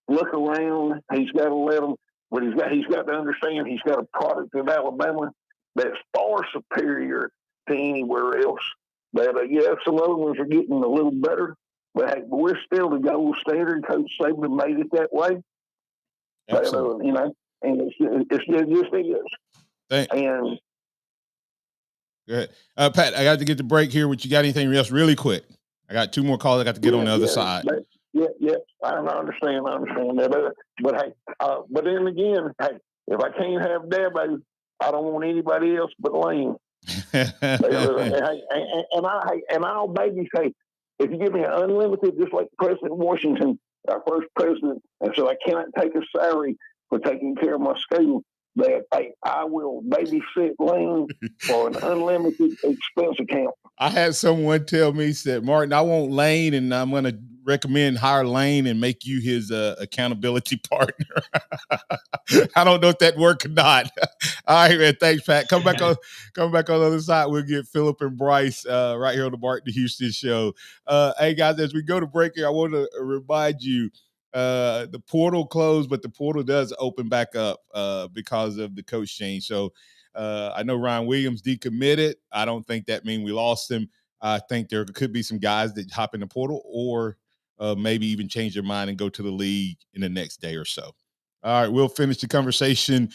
Speaker 6: look around. He's got to let them, but he's got to understand he's got a product of Alabama that's far superior to anywhere else. But some other ones are getting a little better, but we're still the gold standard. Coach Saban made it that way.
Speaker 3: Absolutely.
Speaker 6: And it's just is.
Speaker 3: Thanks.
Speaker 6: And
Speaker 3: go ahead, Pat. I got to get the break here. What you got? Anything else, really quick? I got 2 more calls. I got to get on the other side.
Speaker 6: Yeah. I understand that. But hey, but then again, hey, if I can't have Dabo, I don't want anybody else but Lane. And I'll baby say, if you give me an unlimited, just like President Washington, our first president, and so I cannot take a salary for taking care of my school, that I will babysit Lane for an unlimited expense account.
Speaker 3: I had someone tell me, said, Martin, I want Lane, and I'm going to recommend hire Lane and make you his accountability partner. I don't know if that worked or not. All right, man. Thanks, Pat. Come back on the other side. We'll get Phillip and Bryce right here on the Martin Houston Show. Hey, guys, as we go to break here, I want to remind you, the portal closed, but the portal does open back up because of the coach change. So I know Ryan Williams decommitted. I don't think that means we lost him. I think there could be some guys that hop in the portal or maybe even change their mind and go to the league in the next day or so. All right, we'll finish the conversation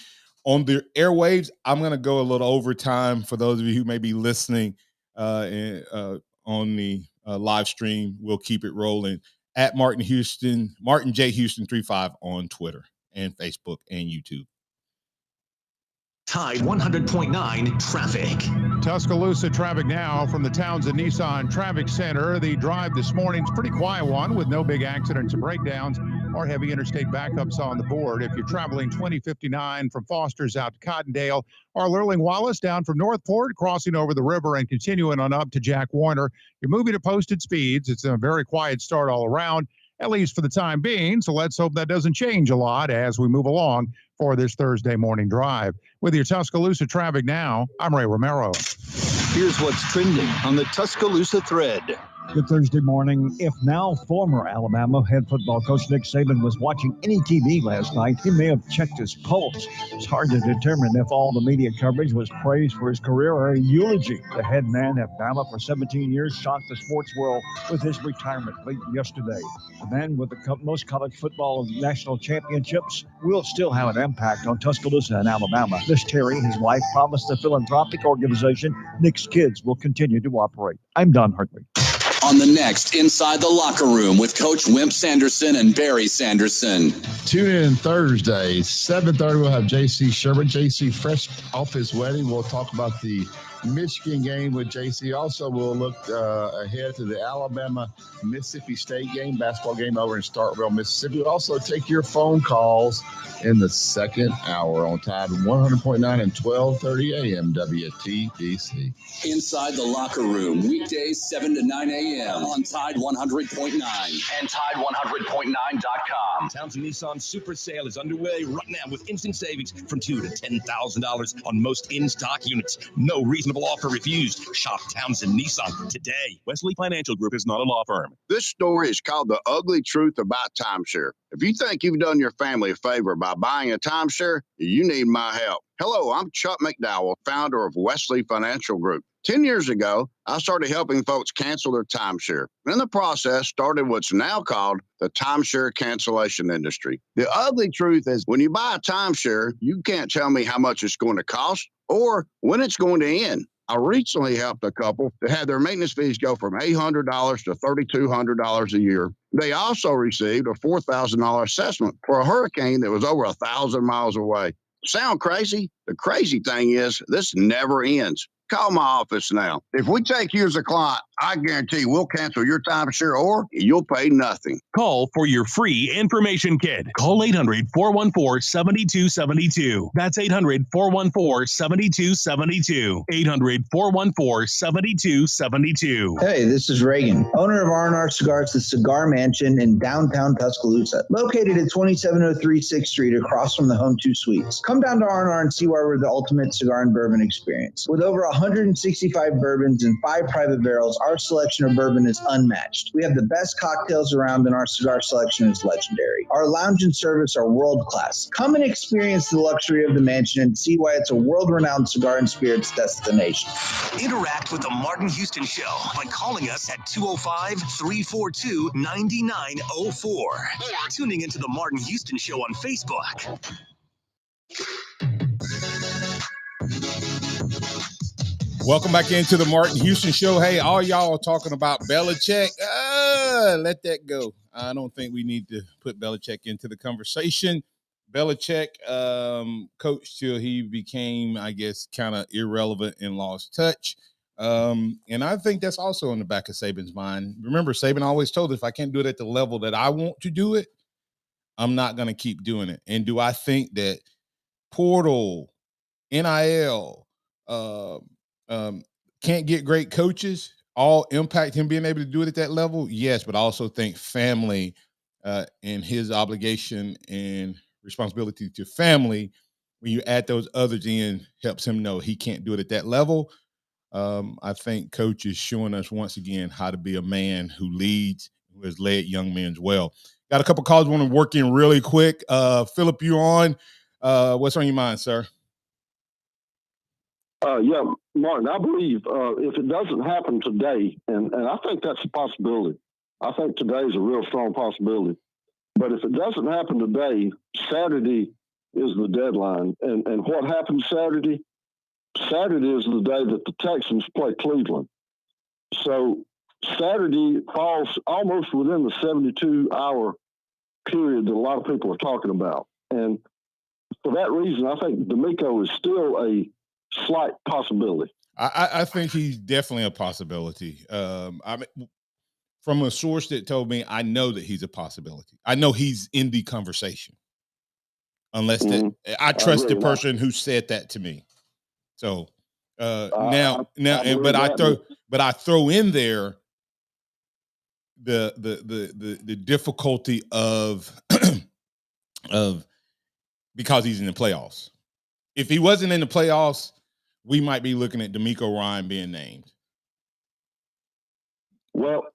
Speaker 3: on the airwaves. I'm going to go a little overtime for those of you who may be listening on the live stream. We'll keep it rolling at Martin J. Houston 35 on Twitter and Facebook and YouTube.
Speaker 7: Tide 100.9 traffic.
Speaker 9: Tuscaloosa traffic now from the Townsend Nissan Traffic Center. The drive this morning's pretty quiet one with no big accidents or breakdowns or heavy interstate backups on the board. If you're traveling 2059 from Foster's out to Cottondale or Lurling Wallace down from Northport, crossing over the river and continuing on up to Jack Warner, you're moving at posted speeds. It's a very quiet start all around, at least for the time being. So let's hope that doesn't change a lot as we move along for this Thursday morning drive. With your Tuscaloosa traffic now, I'm Ray Romero.
Speaker 11: Here's what's trending on the Tuscaloosa thread.
Speaker 18: Good Thursday morning. If now former Alabama head football coach Nick Saban was watching any TV last night, he may have checked his pulse. It's hard to determine if all the media coverage was praise for his career or a eulogy. The head man at Bama for 17 years shocked the sports world with his retirement late yesterday. The man with the most college football national championships will still have an impact on Tuscaloosa and Alabama. Miss Terry, his wife, promised the philanthropic organization Nick's Kids will continue to operate. I'm Don Hartley.
Speaker 19: On the next Inside the Locker Room with Coach Wimp Sanderson and Barry Sanderson.
Speaker 20: Tune in Thursday, 7:30. We'll have JC Sherman. JC fresh off his wedding. We'll talk about the Michigan game with JC. Also, we'll look ahead to the Alabama-Mississippi State game, basketball game over in Starkville, Mississippi. We'll also take your phone calls in the second hour on Tide 100.9 and 12:30 a.m. WTBC.
Speaker 19: Inside the Locker Room, weekdays 7 to 9 a.m. on Tide 100.9 and Tide100.9.com.
Speaker 16: Townsend Nissan Super Sale is underway right now with instant savings from $2,000 to $10,000 on most in-stock units. No reason
Speaker 11: Reasonable offer refused. Shop Townsend Nissan today. Wesley Financial Group is not a law firm.
Speaker 13: This story is called The Ugly Truth About Timeshare. If you think you've done your family a favor by buying a timeshare, you need my help. Hello, I'm Chuck McDowell, founder of Wesley Financial Group. 10 years ago, I started helping folks cancel their timeshare. In the process, started what's now called the timeshare cancellation industry. The ugly truth is when you buy a timeshare, you can't tell me how much it's going to cost or when it's going to end. I recently helped a couple that had their maintenance fees go from $800 to $3,200 a year. They also received a $4,000 assessment for a hurricane that was over 1,000 miles away. Sound crazy? The crazy thing is this never ends. Call my office now. If we take you as a client, I guarantee we'll cancel your timeshare or you'll pay nothing.
Speaker 11: Call for your free information kit. Call 800-414-7272. That's 800-414-7272. 800-414-7272.
Speaker 21: Hey, this is Reagan, owner of R&R Cigars, the Cigar Mansion in downtown Tuscaloosa, located at 2703 6th Street across from the Home 2 Suites. Come down to R&R and see why we're the ultimate cigar and bourbon experience. With over 165 bourbons and 5 private barrels, our selection of bourbon is unmatched. We have the best cocktails around and our cigar selection is legendary. Our lounge and service are world-class. Come and experience the luxury of the mansion and see why it's a world-renowned cigar and spirits destination.
Speaker 7: Interact with the Martin Houston Show by calling us at 205-342-9904 or tuning into the Martin Houston Show on Facebook.
Speaker 3: Welcome back into the Martin Houston Show. Hey, all y'all are talking about Belichick. Let that go. I don't think we need to put Belichick into the conversation. Belichick coached till he became, I guess, kind of irrelevant and lost touch. And I think that's also in the back of Saban's mind. Remember, Saban always told us, if I can't do it at the level that I want to do it, I'm not going to keep doing it. And do I think that portal, NIL, can't get great coaches all impact him being able to do it at that level? Yes, but I also think family and his obligation and responsibility to family, when you add those others in, helps him know he can't do it at that level. I think coach is showing us once again how to be a man who leads, who has led young men well. Got a couple calls want to work in really quick. Philip, you on? What's on your mind, sir?
Speaker 22: Yeah, Martin, I believe if it doesn't happen today, and I think that's a possibility. I think today is a real strong possibility. But if it doesn't happen today, Saturday is the deadline. And what happens Saturday? Saturday is the day that the Texans play Cleveland. So Saturday falls almost within the 72-hour period that a lot of people are talking about. And for that reason, I think D'Amico is still a slight possibility.
Speaker 3: I think he's definitely a possibility. I mean, from a source that told me, I know that he's a possibility. I know he's in the conversation. Unless that I trust the person who said that to me. So I throw in there the difficulty of because he's in the playoffs. If he wasn't in the playoffs, we might be looking at D'Amico Ryan being named.
Speaker 22: Well,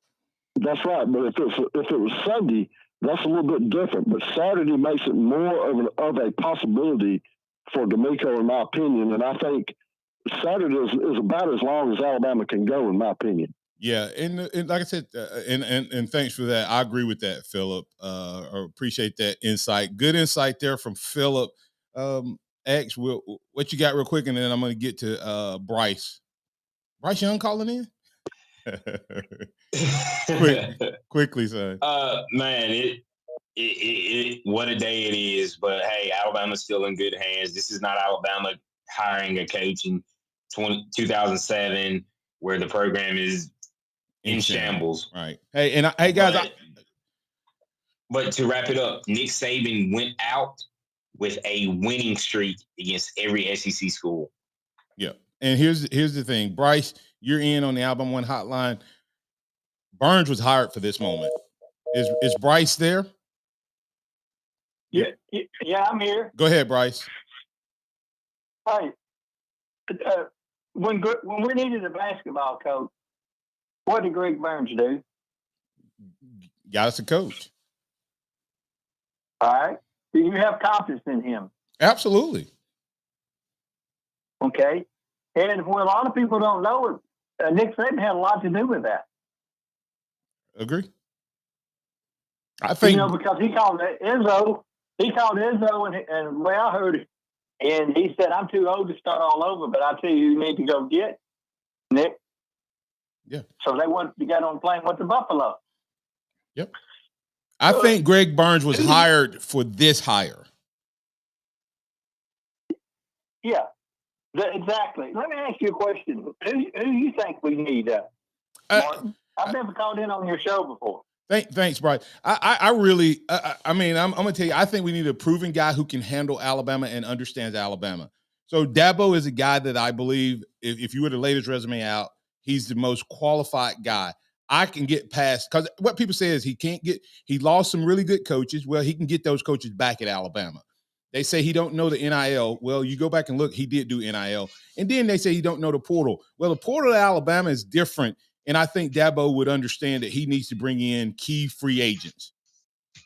Speaker 22: that's right. But if it was Sunday, that's a little bit different. But Saturday makes it more of a possibility for D'Amico, in my opinion. And I think Saturday is about as long as Alabama can go, in my opinion.
Speaker 3: Yeah, and like I said, and thanks for that. I agree with that, Philip. I appreciate that insight. Good insight there from Philip. X, what you got real quick, and then I'm going to get to Bryce. Bryce Young calling in? Quickly, son.
Speaker 2: Man, it what a day it is. But hey, Alabama's still in good hands. This is not Alabama hiring a coach in 2007 where the program is in shambles.
Speaker 3: Right. Hey, and hey guys.
Speaker 2: But to wrap it up, Nick Saban went out with a winning streak against every SEC school.
Speaker 3: Yeah. And here's the thing. Bryce, you're in on the Alabama One hotline. Burns was hired for this moment. Is Bryce there?
Speaker 23: Yeah, I'm here.
Speaker 3: Go ahead, Bryce.
Speaker 23: Hey,
Speaker 1: when we needed a basketball coach, what did Greg Burns do?
Speaker 3: Got us a coach.
Speaker 1: All right. Do you have confidence in him?
Speaker 3: Absolutely.
Speaker 1: Okay. And what a lot of people don't know, Nick Saban had a lot to do with that.
Speaker 3: Agree. I think
Speaker 1: because he called Izzo. He called Izzo, and the way I heard it, and he said, "I'm too old to start all over, but I tell you need to go get Nick."
Speaker 3: Yeah.
Speaker 1: So they went to get on the plane with the Buffalo.
Speaker 3: Yep. I think Greg Burns was hired for this hire.
Speaker 1: Yeah. Exactly. Let me ask you a question. Who do you think we need, Martin? I've never called in on your show before.
Speaker 3: Thanks, Brian. I really, I mean, I'm going to tell you, I think we need a proven guy who can handle Alabama and understands Alabama. So Dabo is a guy that I believe, if you were to lay his resume out, he's the most qualified guy. I can get past, because what people say is he lost some really good coaches. Well, he can get those coaches back at Alabama. They say he don't know the NIL. Well, you go back and look, he did do NIL. And then they say he don't know the portal. Well, the portal at Alabama is different. And I think Dabo would understand that he needs to bring in key free agents.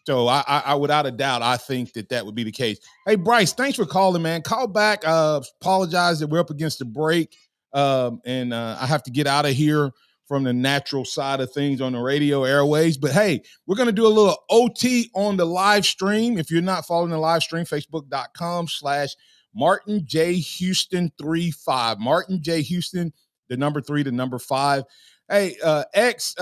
Speaker 3: So I without a doubt, I think that would be the case. Hey, Bryce, thanks for calling, man. Call back. Apologize that we're up against the break. And I have to get out of here from the natural side of things on the radio airways. But, hey, we're going to do a little OT on the live stream. If you're not following the live stream, facebook.com/MartinJHouston35. Martin J. Houston, the number 3, the number 5. Hey, X,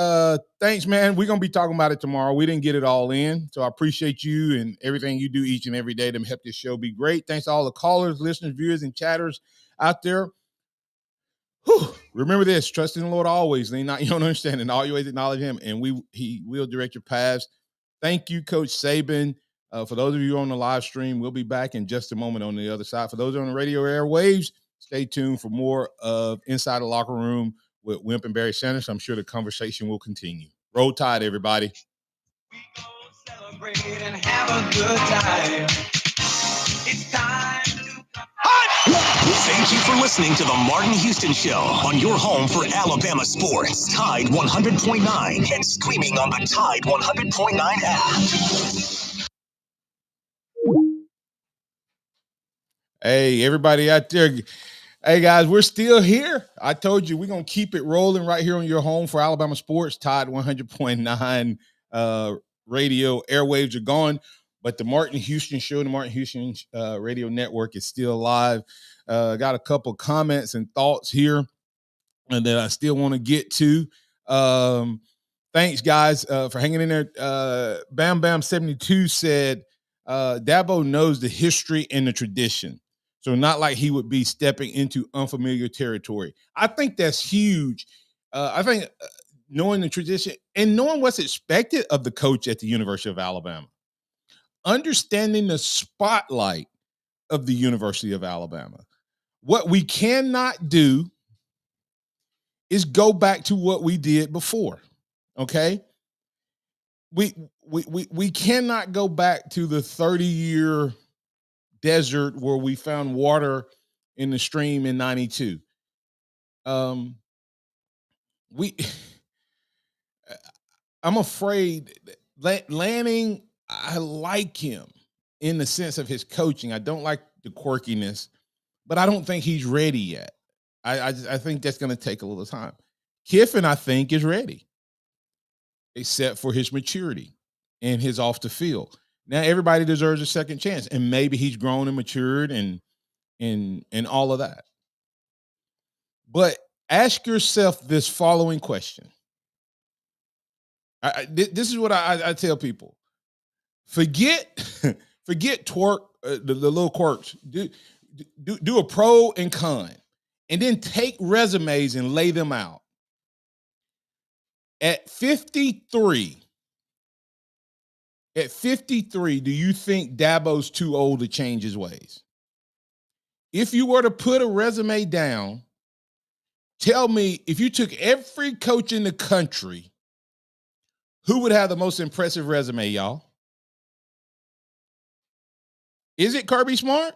Speaker 3: thanks, man. We're going to be talking about it tomorrow. We didn't get it all in, so I appreciate you and everything you do each and every day to help this show be great. Thanks to all the callers, listeners, viewers, and chatters out there. Whew. Remember this, trust in the Lord always. Lean not your own understanding. All your ways acknowledge him, and he will direct your paths. Thank you, Coach Saban. For those of you on the live stream, we'll be back in just a moment on the other side. For those on the radio airwaves, stay tuned for more of Inside the Locker Room with Wimp and Barry Sanders. I'm sure the conversation will continue. Roll Tide, everybody.
Speaker 4: We go celebrate and have a good time. It's time to
Speaker 7: Thank you for listening to the Martin Houston Show on your home for Alabama sports. Tide 100.9 and streaming on the Tide 100.9 app.
Speaker 3: Hey, everybody out there. Hey, guys, we're still here. I told you we're going to keep it rolling right here on your home for Alabama sports. Tide 100.9 radio airwaves are gone, but the Martin Houston Show, the Martin Houston radio network is still live. Got a couple comments and thoughts here and that I still want to get to. Thanks, guys, for hanging in there. Bam Bam 72 said, Dabo knows the history and the tradition. So not like he would be stepping into unfamiliar territory. I think that's huge. I think knowing the tradition and knowing what's expected of the coach at the University of Alabama, understanding the spotlight of the University of Alabama. What we cannot do is go back to what we did before. Okay? We cannot go back to the 30-year desert where we found water in the stream in 92. I'm afraid Lanning, I like him in the sense of his coaching. I don't like the quirkiness, but I don't think he's ready yet. I think that's going to take a little time. Kiffin, I think, is ready, except for his maturity and his off the field. Now everybody deserves a second chance, and maybe he's grown and matured and all of that. But ask yourself this following question. This is what I tell people. Forget twerk, the little quirks. Do a pro and con, and then take resumes and lay them out. At 53, do you think Dabo's too old to change his ways? If you were to put a resume down, tell me, if you took every coach in the country, who would have the most impressive resume, y'all? Is it Kirby Smart?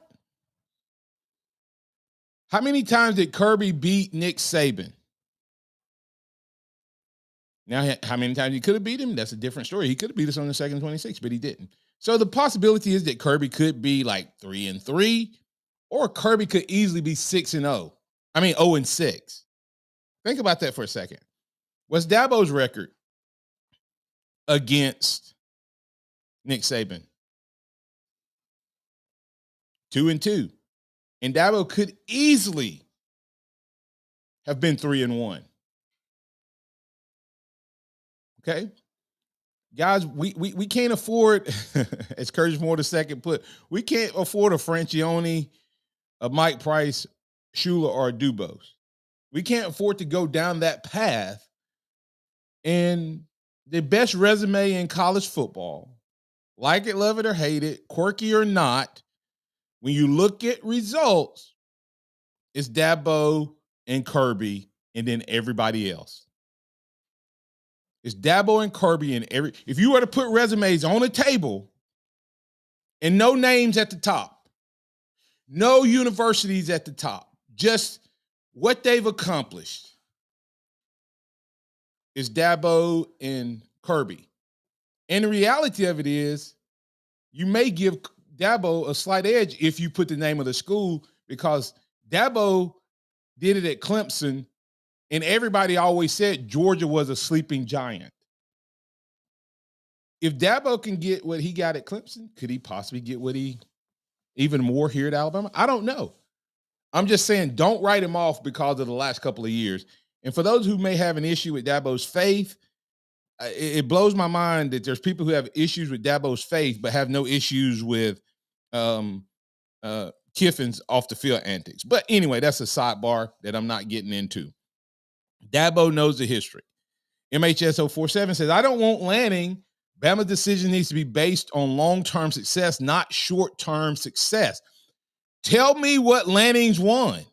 Speaker 3: How many times did Kirby beat Nick Saban? Now, how many times he could have beat him? That's a different story. He could have beat us on the second 26, but he didn't. So the possibility is that Kirby could be like 3-3, or Kirby could easily be 6-0. I mean 0-6. Think about that for a second. What's Dabo's record against Nick Saban? 2-2. And Dabo could easily have been 3-1. Okay? Guys, we can't afford, as Curtis Moore II put, we can't afford a Franchione, a Mike Price, Shula, or a Dubose. We can't afford to go down that path. And the best resume in college football, like it, love it, or hate it, quirky or not, when you look at results, it's Dabo and Kirby and then everybody else. It's Dabo and Kirby and if you were to put resumes on a table and no names at the top, no universities at the top, just what they've accomplished, is Dabo and Kirby. And the reality of it is, you may give Dabo a slight edge if you put the name of the school, because Dabo did it at Clemson, and everybody always said Georgia was a sleeping giant. If Dabo can get what he got at Clemson, could he possibly get even more here at Alabama? I don't know. I'm just saying, don't write him off because of the last couple of years. And for those who may have an issue with Dabo's faith, it blows my mind that there's people who have issues with Dabo's faith but have no issues with Kiffin's off the field antics. But anyway, that's a sidebar that I'm not getting into. Dabo knows the history. MHS047 says, I don't want Lanning. Bama's decision needs to be based on long-term success, not short-term success. Tell me what Lanning's won.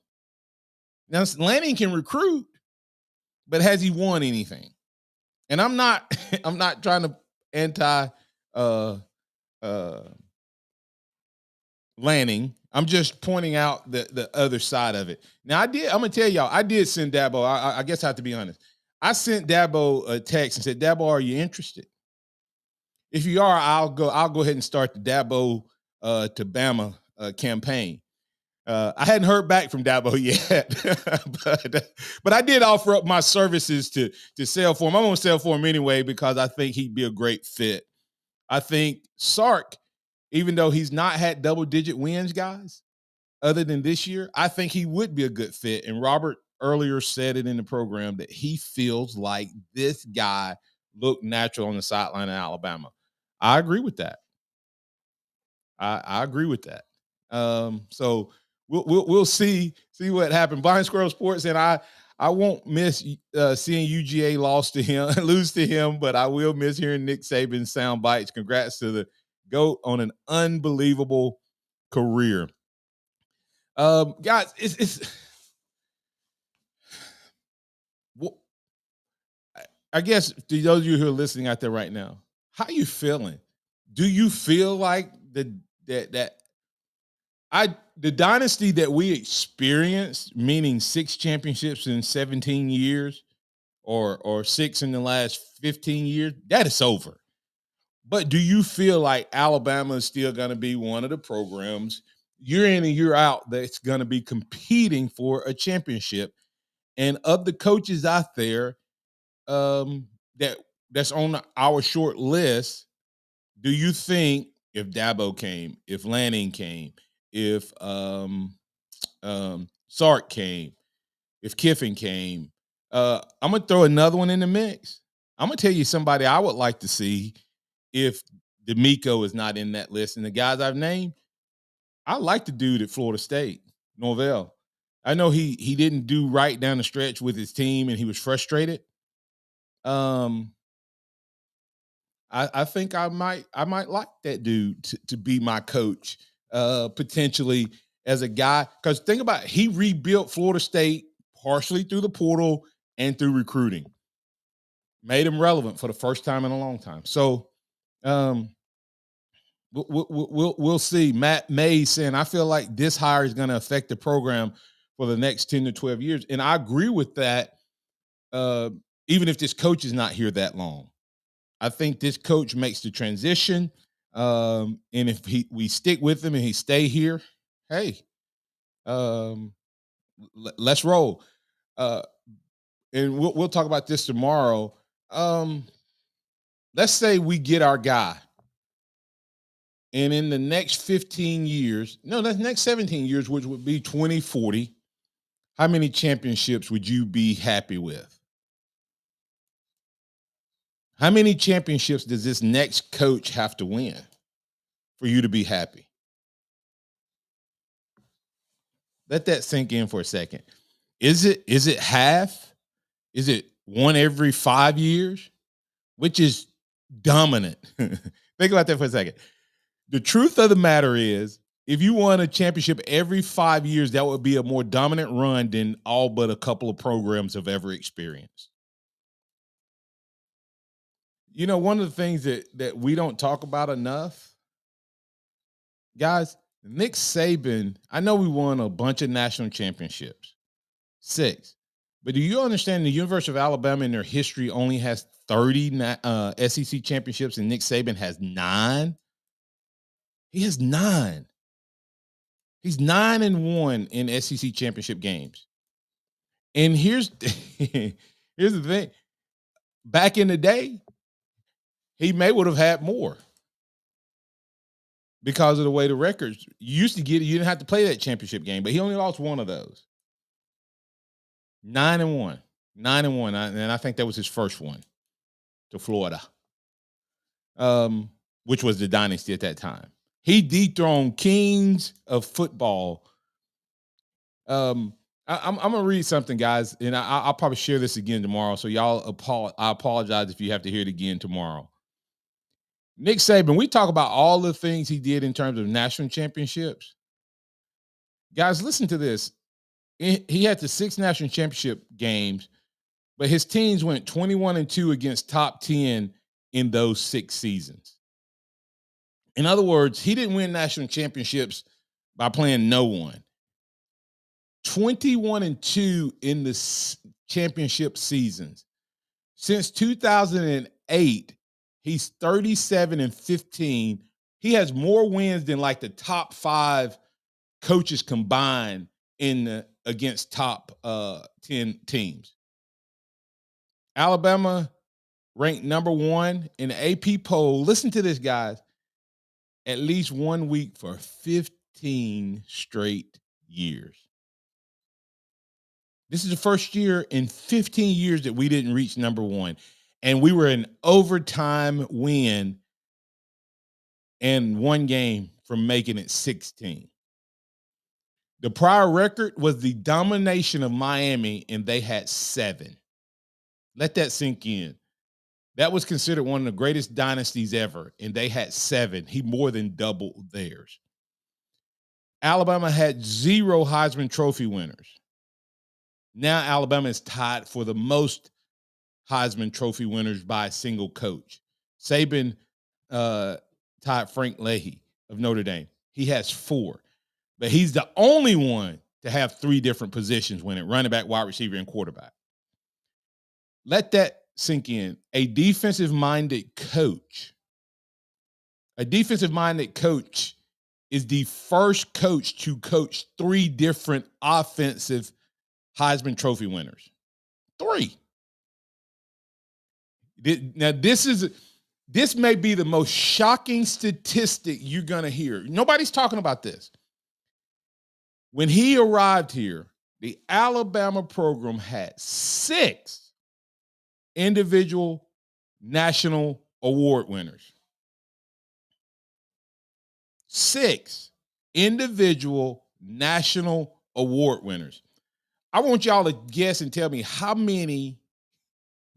Speaker 3: Now, Lanning can recruit, but has he won anything? And I'm not trying to anti Lanning. I'm just pointing out the other side of it. Now, I'm gonna tell y'all, I did send Dabo. I guess I have to be honest. I sent Dabo a text and said, Dabo, are you interested? If you are, I'll go ahead and start the Dabo to Bama campaign. I hadn't heard back from Dabo yet, but I did offer up my services to sell for him. I'm gonna sell for him anyway because I think he'd be a great fit. I think Sark, even though he's not had double-digit wins, guys, other than this year, I think he would be a good fit. And Robert earlier said it in the program that he feels like this guy looked natural on the sideline in Alabama. I agree with that. I agree with that. So we'll see what happens. Blind Squirrel Sports, and I won't miss seeing UGA lose to him, but I will miss hearing Nick Saban's sound bites. Congrats to the GOAT on an unbelievable career. Guys, I guess to those of you who are listening out there right now, how you feeling? Do you feel like the dynasty that we experienced, meaning 6 championships in 17 years or 6 in the last 15 years, that is over? But do you feel like Alabama is still going to be one of the programs year in and year out that's going to be competing for a championship? And of the coaches out there that's on our short list, do you think if Dabo came, if Lanning came, if Sark came, if Kiffin came, I'm going to throw another one in the mix. I'm going to tell you somebody I would like to see if D'Amico is not in that list. And the guys I've named, I like the dude at Florida State, Norvell. I know he didn't do right down the stretch with his team and he was frustrated. I think I might like that dude to be my coach, potentially as a guy. Because think about it, he rebuilt Florida State partially through the portal and through recruiting. Made him relevant for the first time in a long time. So we'll see. Matt Mays saying, I feel like this hire is going to affect the program for the next 10 to 12 years. And I agree with that, even if this coach is not here that long. I think this coach makes the transition. And if we stick with him and he stay here, hey, let's roll. And we'll talk about this tomorrow. Let's say we get our guy. And in the next 15 years, no, the next 17 years, which would be 2040, how many championships would you be happy with? How many championships does this next coach have to win for you to be happy? Let that sink in for a second. Is it half? Is it one every 5 years? Which is dominant. Think about that for a second. The truth of the matter is, if you won a championship every 5 years, that would be a more dominant run than all but a couple of programs have ever experienced. You know, one of the things that we don't talk about enough, guys, Nick Saban, I know we won a bunch of national championships, 6. But do you understand the University of Alabama in their history only has 30 SEC championships and Nick Saban has 9? He has 9. He's 9-1 in SEC championship games. And here's the thing. Back in the day, he would have had more because of the way the records you used to get it. You didn't have to play that championship game, but he only lost one of those. 9-1. And I think that was his first one to Florida, which was the dynasty at that time. He dethroned kings of football. I'm gonna read something, guys, and I'll probably share this again tomorrow. So y'all, I apologize if you have to hear it again tomorrow. Nick Saban, we talk about all the things he did in terms of national championships. Guys, listen to this. He had the 6 national championship games, but his teams went 21-2 against top 10 in those 6 seasons. In other words, he didn't win national championships by playing no one. 21-2 in the championship seasons. Since 2008, he's 37-15. He has more wins than like the top 5 coaches combined against top 10 teams. Alabama ranked number 1 in the AP poll. Listen to this, guys. At least 1 week for 15 straight years. This is the first year in 15 years that we didn't reach number 1. And we were an overtime win and 1 game from making it 16. The prior record was the domination of Miami, and they had 7. Let that sink in. That was considered one of the greatest dynasties ever, and they had 7. He more than doubled theirs. Alabama had 0 Heisman Trophy winners. Now Alabama is tied for the most Heisman Trophy winners by a single coach. Saban tied Frank Leahy of Notre Dame. He has 4, but he's the only one to have 3 different positions winning: running back, wide receiver, and quarterback. Let that sink in. A defensive-minded coach is the first coach to coach 3 different offensive Heisman Trophy winners. 3. Now, this may be the most shocking statistic you're going to hear. Nobody's talking about this. When he arrived here, the Alabama program had 6 individual national award winners. 6 individual national award winners. I want y'all to guess and tell me, how many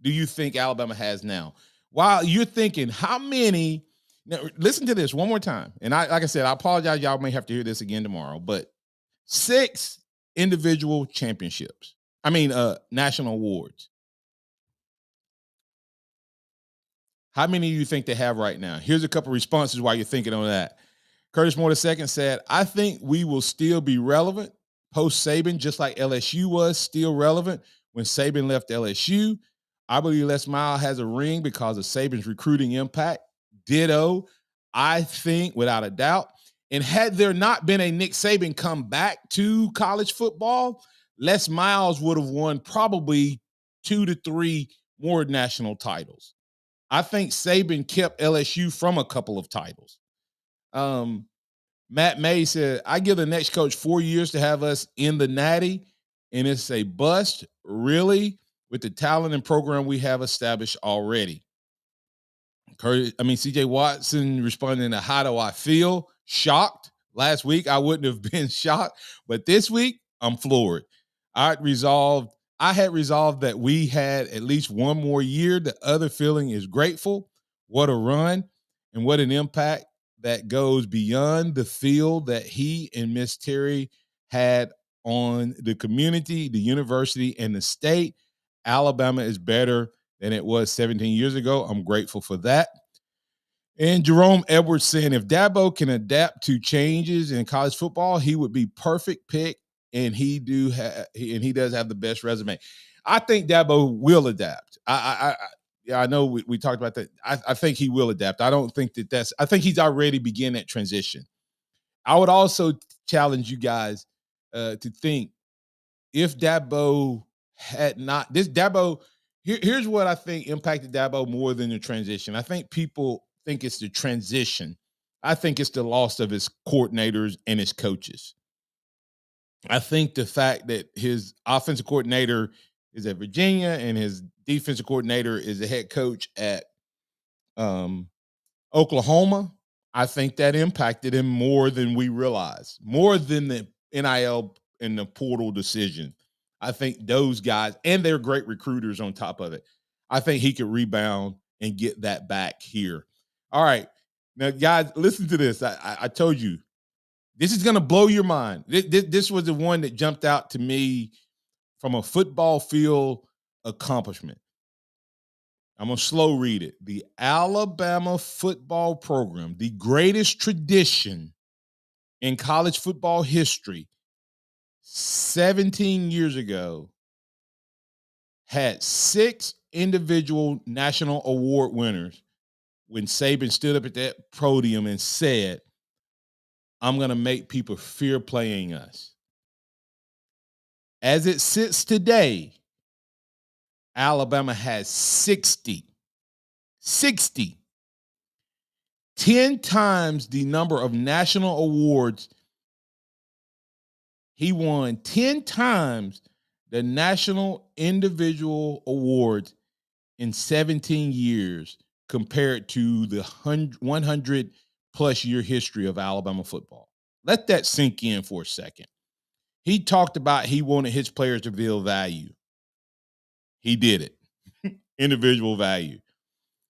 Speaker 3: do you think Alabama has now? While you're thinking, how many? Now, listen to this one more time. And like I said, I apologize. Y'all may have to hear this again tomorrow, but 6 individual championships. National awards. How many do you think they have right now? Here's a couple responses while you're thinking on that. Curtis Moore II said, I think we will still be relevant. post Saban, just like LSU was still relevant when Saban left LSU. I believe Les Miles has a ring because of Saban's recruiting impact. Ditto, I think, without a doubt. And had there not been a Nick Saban come back to college football, Les Miles would have won probably 2 to 3 more national titles. I think Saban kept LSU from a couple of titles. Matt May said, I give the next coach 4 years to have us in the Natty, and it's a bust, really, with the talent and program we have established already. CJ Watson responding to how do I feel? Shocked. Last week, I wouldn't have been shocked, but this week, I'm floored. I had resolved that we had at least one more year. The other feeling is grateful. What a run and what an impact that goes beyond the field that he and Miss Terry had on the community, the university, and the state. Alabama is better than it was 17 years ago. I'm grateful for that. And Jerome Edwards saying, if Dabo can adapt to changes in college football, he would be perfect pick, and he does have the best resume. I think Dabo will adapt. I know we talked about that. I think he will adapt. I don't think I think he's already begun that transition. I would also challenge you guys to think if Dabo had not here's what I think impacted Dabo more than the transition. I think people think it's the transition. I think it's the loss of his coordinators and his coaches. I think the fact that his offensive coordinator is at Virginia and his defensive coordinator is the head coach at Oklahoma, I think that impacted him more than we realize, more than the NIL and the portal decision. I think those guys, and they're great recruiters on top of it, I think he could rebound and get that back here. All right. Now, guys, listen to this. I told you, this is going to blow your mind. This was the one that jumped out to me from a football field accomplishment. I'm going to slow read it. The Alabama football program, the greatest tradition in college football history, 17 years ago, had 6 individual national award winners when Saban stood up at that podium and said, I'm going to make people fear playing us. As it sits today, Alabama has 60. 10 times the number of national awards. He won 10 times the national individual awards in 17 years compared to the 100-plus year history of Alabama football. Let that sink in for a second. He talked about he wanted his players to feel value. He did it. Individual value.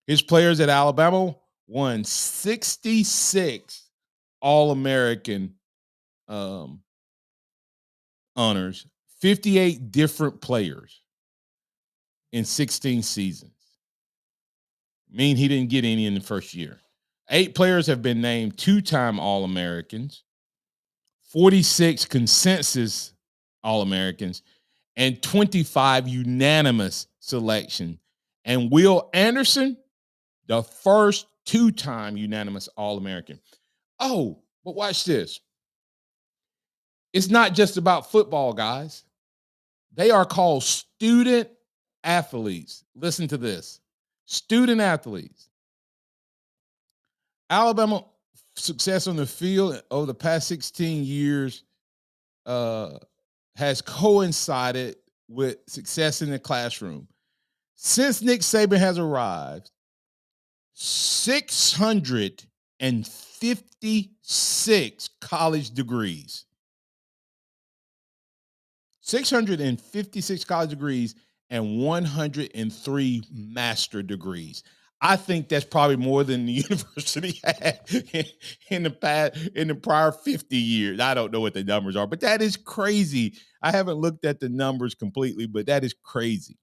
Speaker 3: His players at Alabama won 66 All-American honors, 58 different players in 16 seasons. Mean he didn't get any in the first year. 8 players have been named 2-time All-Americans, 46 consensus All-Americans, and 25 unanimous selection. And Will Anderson, the first 2-time unanimous All-American. Oh, but watch this. It's not just about football, guys. They are called student athletes. Listen to this. Student athletes. Alabama success on the field over the past 16 years has coincided with success in the classroom. Since Nick Saban has arrived, 656 college degrees. 656 college degrees and 103 master degrees. I think that's probably more than the university had in the prior 50 years. I don't know what the numbers are, but that is crazy. I haven't looked at the numbers completely, but that is crazy.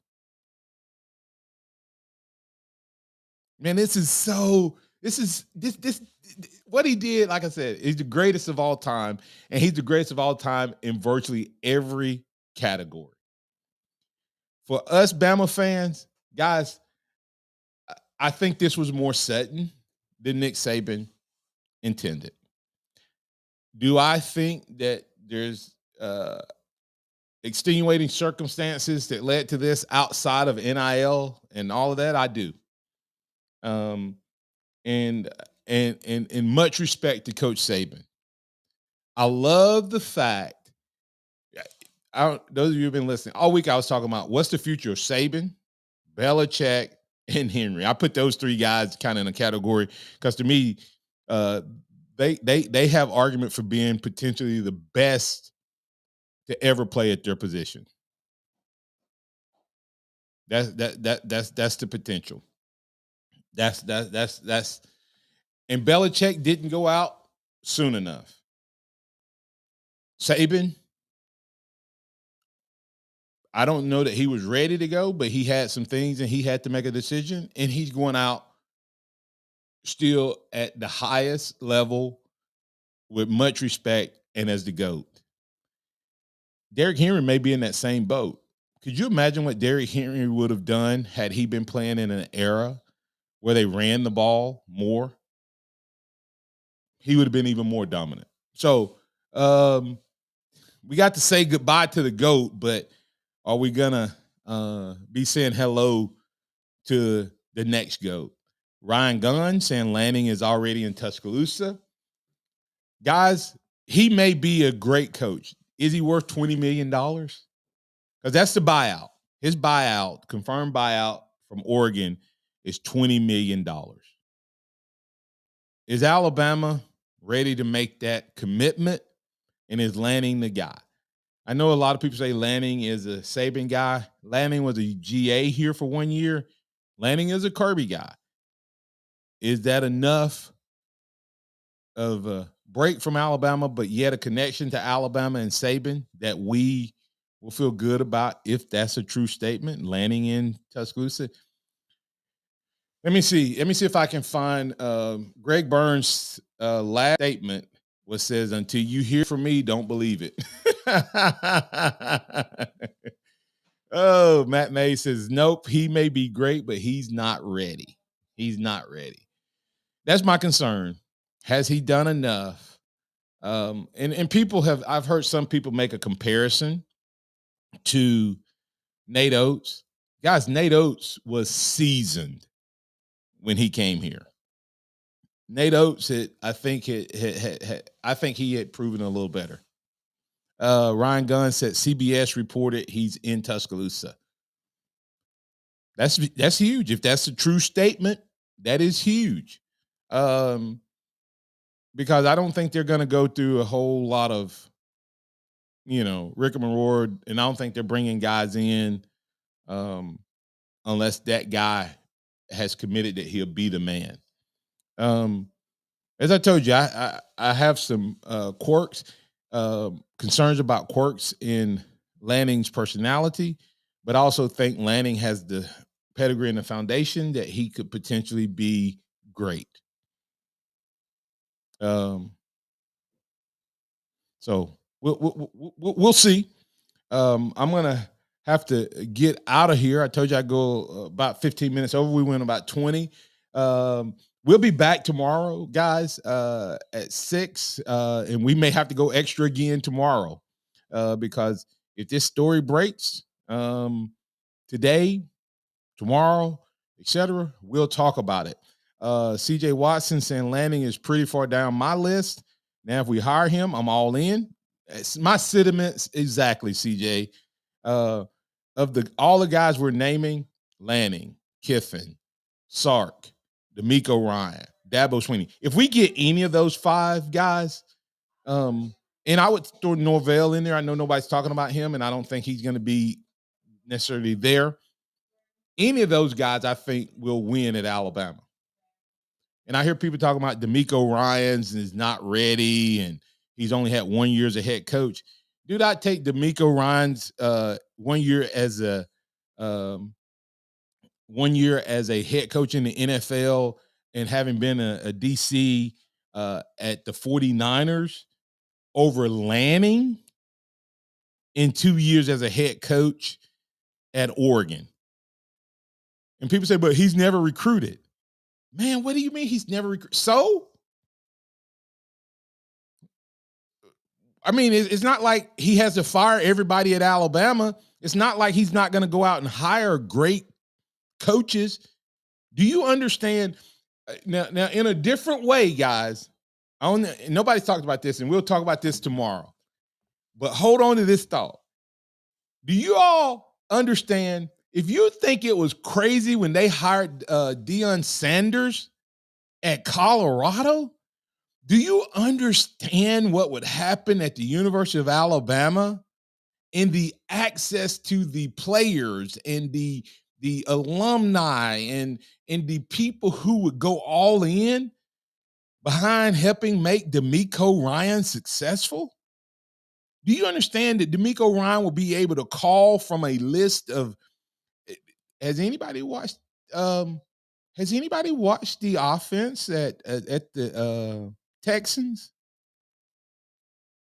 Speaker 3: Man, this is so This what he did, like I said, is the greatest of all time, and he's the greatest of all time in virtually every category. For us Bama fans, guys, I think this was more sudden than Nick Saban intended. Do I think that there's extenuating circumstances that led to this outside of NIL and all of that? I do. And much respect to Coach Saban. I love the fact, those of you who've been listening, all week I was talking about what's the future of Saban, Belichick, and Henry. I put those three guys kind of in a category because to me, they have argument for being potentially the best to ever play at their position. That's the potential. That's and Belichick didn't go out soon enough. Saban, I don't know that he was ready to go, but he had some things and he had to make a decision, and he's going out still at the highest level with much respect and as the GOAT. Derrick Henry may be in that same boat. Could you imagine what Derrick Henry would have done had he been playing in an era where they ran the ball more? He would have been even more dominant. So we got to say goodbye to the GOAT, but are we going to be saying hello to the next GOAT? Ryan Gunn saying Lanning is already in Tuscaloosa. Guys, he may be a great coach. Is he worth $20 million? Because that's the buyout. His buyout, confirmed buyout from Oregon, is $20 million. Is Alabama ready to make that commitment? And is Lanning the guy? I know a lot of people say Lanning is a Saban guy. Lanning was a GA here for 1 year. Lanning is a Kirby guy. Is that enough of a break from Alabama, but yet a connection to Alabama and Saban that we will feel good about if that's a true statement, Lanning in Tuscaloosa? Let me see if I can find Greg Burns' last statement, which says, "Until you hear from me, don't believe it." Oh, Matt May says, "Nope, he may be great, but he's not ready. He's not ready." That's my concern. Has he done enough? And people have, I've heard some people make a comparison to Nate Oates. Guys, Nate Oates was seasoned when he came here. Nate Oates, I think he had proven a little better. Ryan Gunn said CBS reported he's in Tuscaloosa. That's huge. If that's a true statement, that is huge. Because I don't think they're going to go through a whole lot of, rigmarole, and I don't think they're bringing guys in unless that guy has committed that he'll be the man. As I told you, I have some quirks, concerns about quirks in Lanning's personality, but I also think Lanning has the pedigree and the foundation that he could potentially be great. So we'll see. I'm gonna have to get out of here. I told you I'd go about 15 minutes over. We went about 20. We'll be back tomorrow, guys, at 6, and we may have to go extra again tomorrow because if this story breaks today, tomorrow, etc., we'll talk about it. CJ Watson saying Lanning is pretty far down my list. Now, if we hire him, I'm all in. It's my sentiments exactly, CJ. Of all the guys we're naming, Lanning, Kiffin, Sark, D'Amico Ryan, Dabo Swinney. If we get any of those 5 guys, and I would throw Norvell in there. I know nobody's talking about him, and I don't think he's going to be necessarily there. Any of those guys, I think, will win at Alabama. And I hear people talking about D'Amico Ryans is not ready, and he's only had 1 year as a head coach. Dude, I'd take D'Amico Ryans 1 year as a 1 year as a head coach in the NFL and having been a DC at the 49ers over Lanning in 2 years as a head coach at Oregon. And people say, but he's never recruited. Man, what do you mean he's never recruited? So, I mean, it's not like he has to fire everybody at Alabama. It's not like he's not going to go out and hire great coaches. Do you understand? Now, in a different way, guys, nobody's talked about this, and we'll talk about this tomorrow. But hold on to this thought. Do you all understand? If you think it was crazy when they hired Deion Sanders at Colorado, do you understand what would happen at the University of Alabama and the access to the players and the alumni and the people who would go all in behind helping make DeMeco Ryan successful? Do you understand that DeMeco Ryan will be able to call from a list of? Has anybody watched the offense at the Texans?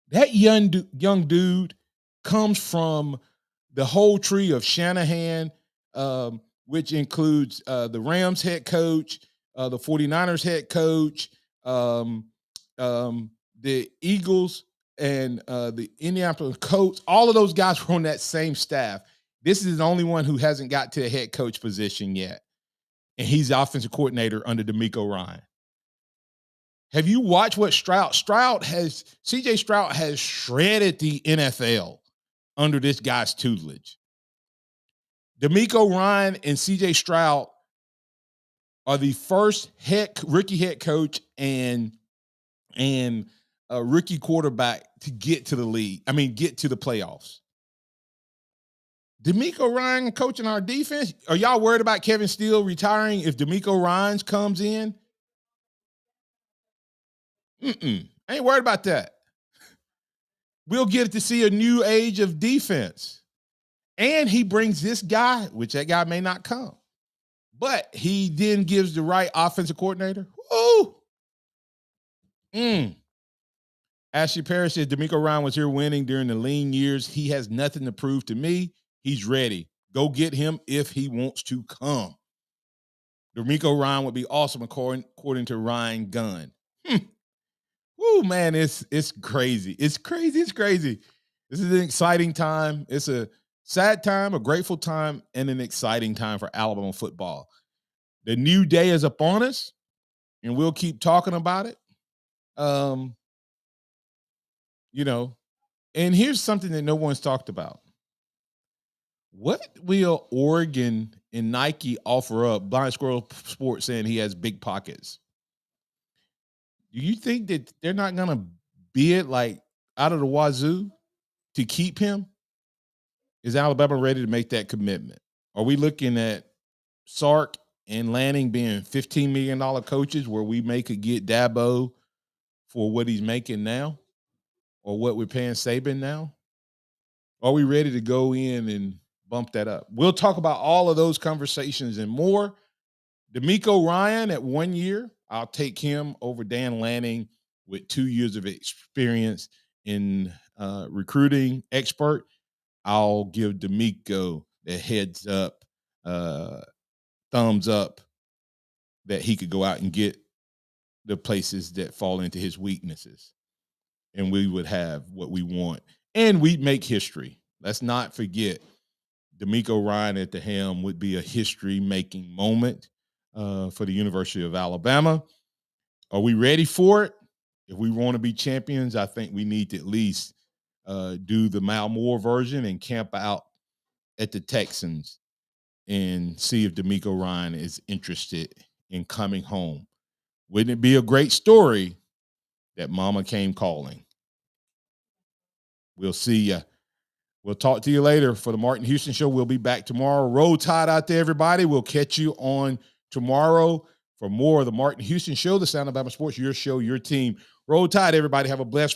Speaker 3: That young dude comes from the whole tree of Shanahan, which includes the Rams head coach, the 49ers head coach, the Eagles, and the Indianapolis Colts. All of those guys were on that same staff. This is the only one who hasn't got to a head coach position yet. And he's the offensive coordinator under DeMeco Ryan. Have you watched what CJ Stroud has shredded the NFL under this guy's tutelage. DeMeco Ryan and CJ Stroud are the first rookie head coach and a rookie quarterback to get to the league. I mean, get to the playoffs. DeMeco Ryan coaching our defense. Are y'all worried about Kevin Steele retiring if DeMeco Ryans comes in? I ain't worried about that. We'll get to see a new age of defense. And he brings this guy, which that guy may not come. But he then gives the right offensive coordinator. Woo! Ashley Parrish says DeMeco Ryan was here winning during the lean years. He has nothing to prove to me. He's ready. Go get him if he wants to come. DeMeco Ryan would be awesome according to Ryan Gunn. Woo, man, it's crazy. It's crazy. It's crazy. This is an exciting time. It's a sad time, a grateful time, and an exciting time for Alabama football. The new day is upon us, and we'll keep talking about it. And here's something that no one's talked about. What will Oregon and Nike offer up? Blind Squirrel Sports saying he has big pockets. Do you think that they're not going to bid like out of the wazoo to keep him? Is Alabama ready to make that commitment? Are we looking at Sark and Lanning being $15 million coaches where we could get Dabo for what he's making now or what we're paying Saban now? Are we ready to go in and bump that up? We'll talk about all of those conversations and more. DeMeco Ryan at 1 year, I'll take him over Dan Lanning with 2 years of experience in recruiting expert. I'll give DeMeco the heads up, thumbs up that he could go out and get the places that fall into his weaknesses. And we would have what we want. And we'd make history. Let's not forget DeMeco Ryan at the helm would be a history-making moment for the University of Alabama. Are we ready for it? If we want to be champions, I think we need to at least do the Mal Moore version and camp out at the Texans and see if DeMeco Ryan is interested in coming home. Wouldn't it be a great story that Mama came calling? We'll see ya. We'll talk to you later for the Martin Houston Show. We'll be back tomorrow. Roll Tide out there, everybody. We'll catch you on tomorrow for more of the Martin Houston Show, the Sound of Bama Sports, your show, your team. Roll Tide, everybody. Have a blessed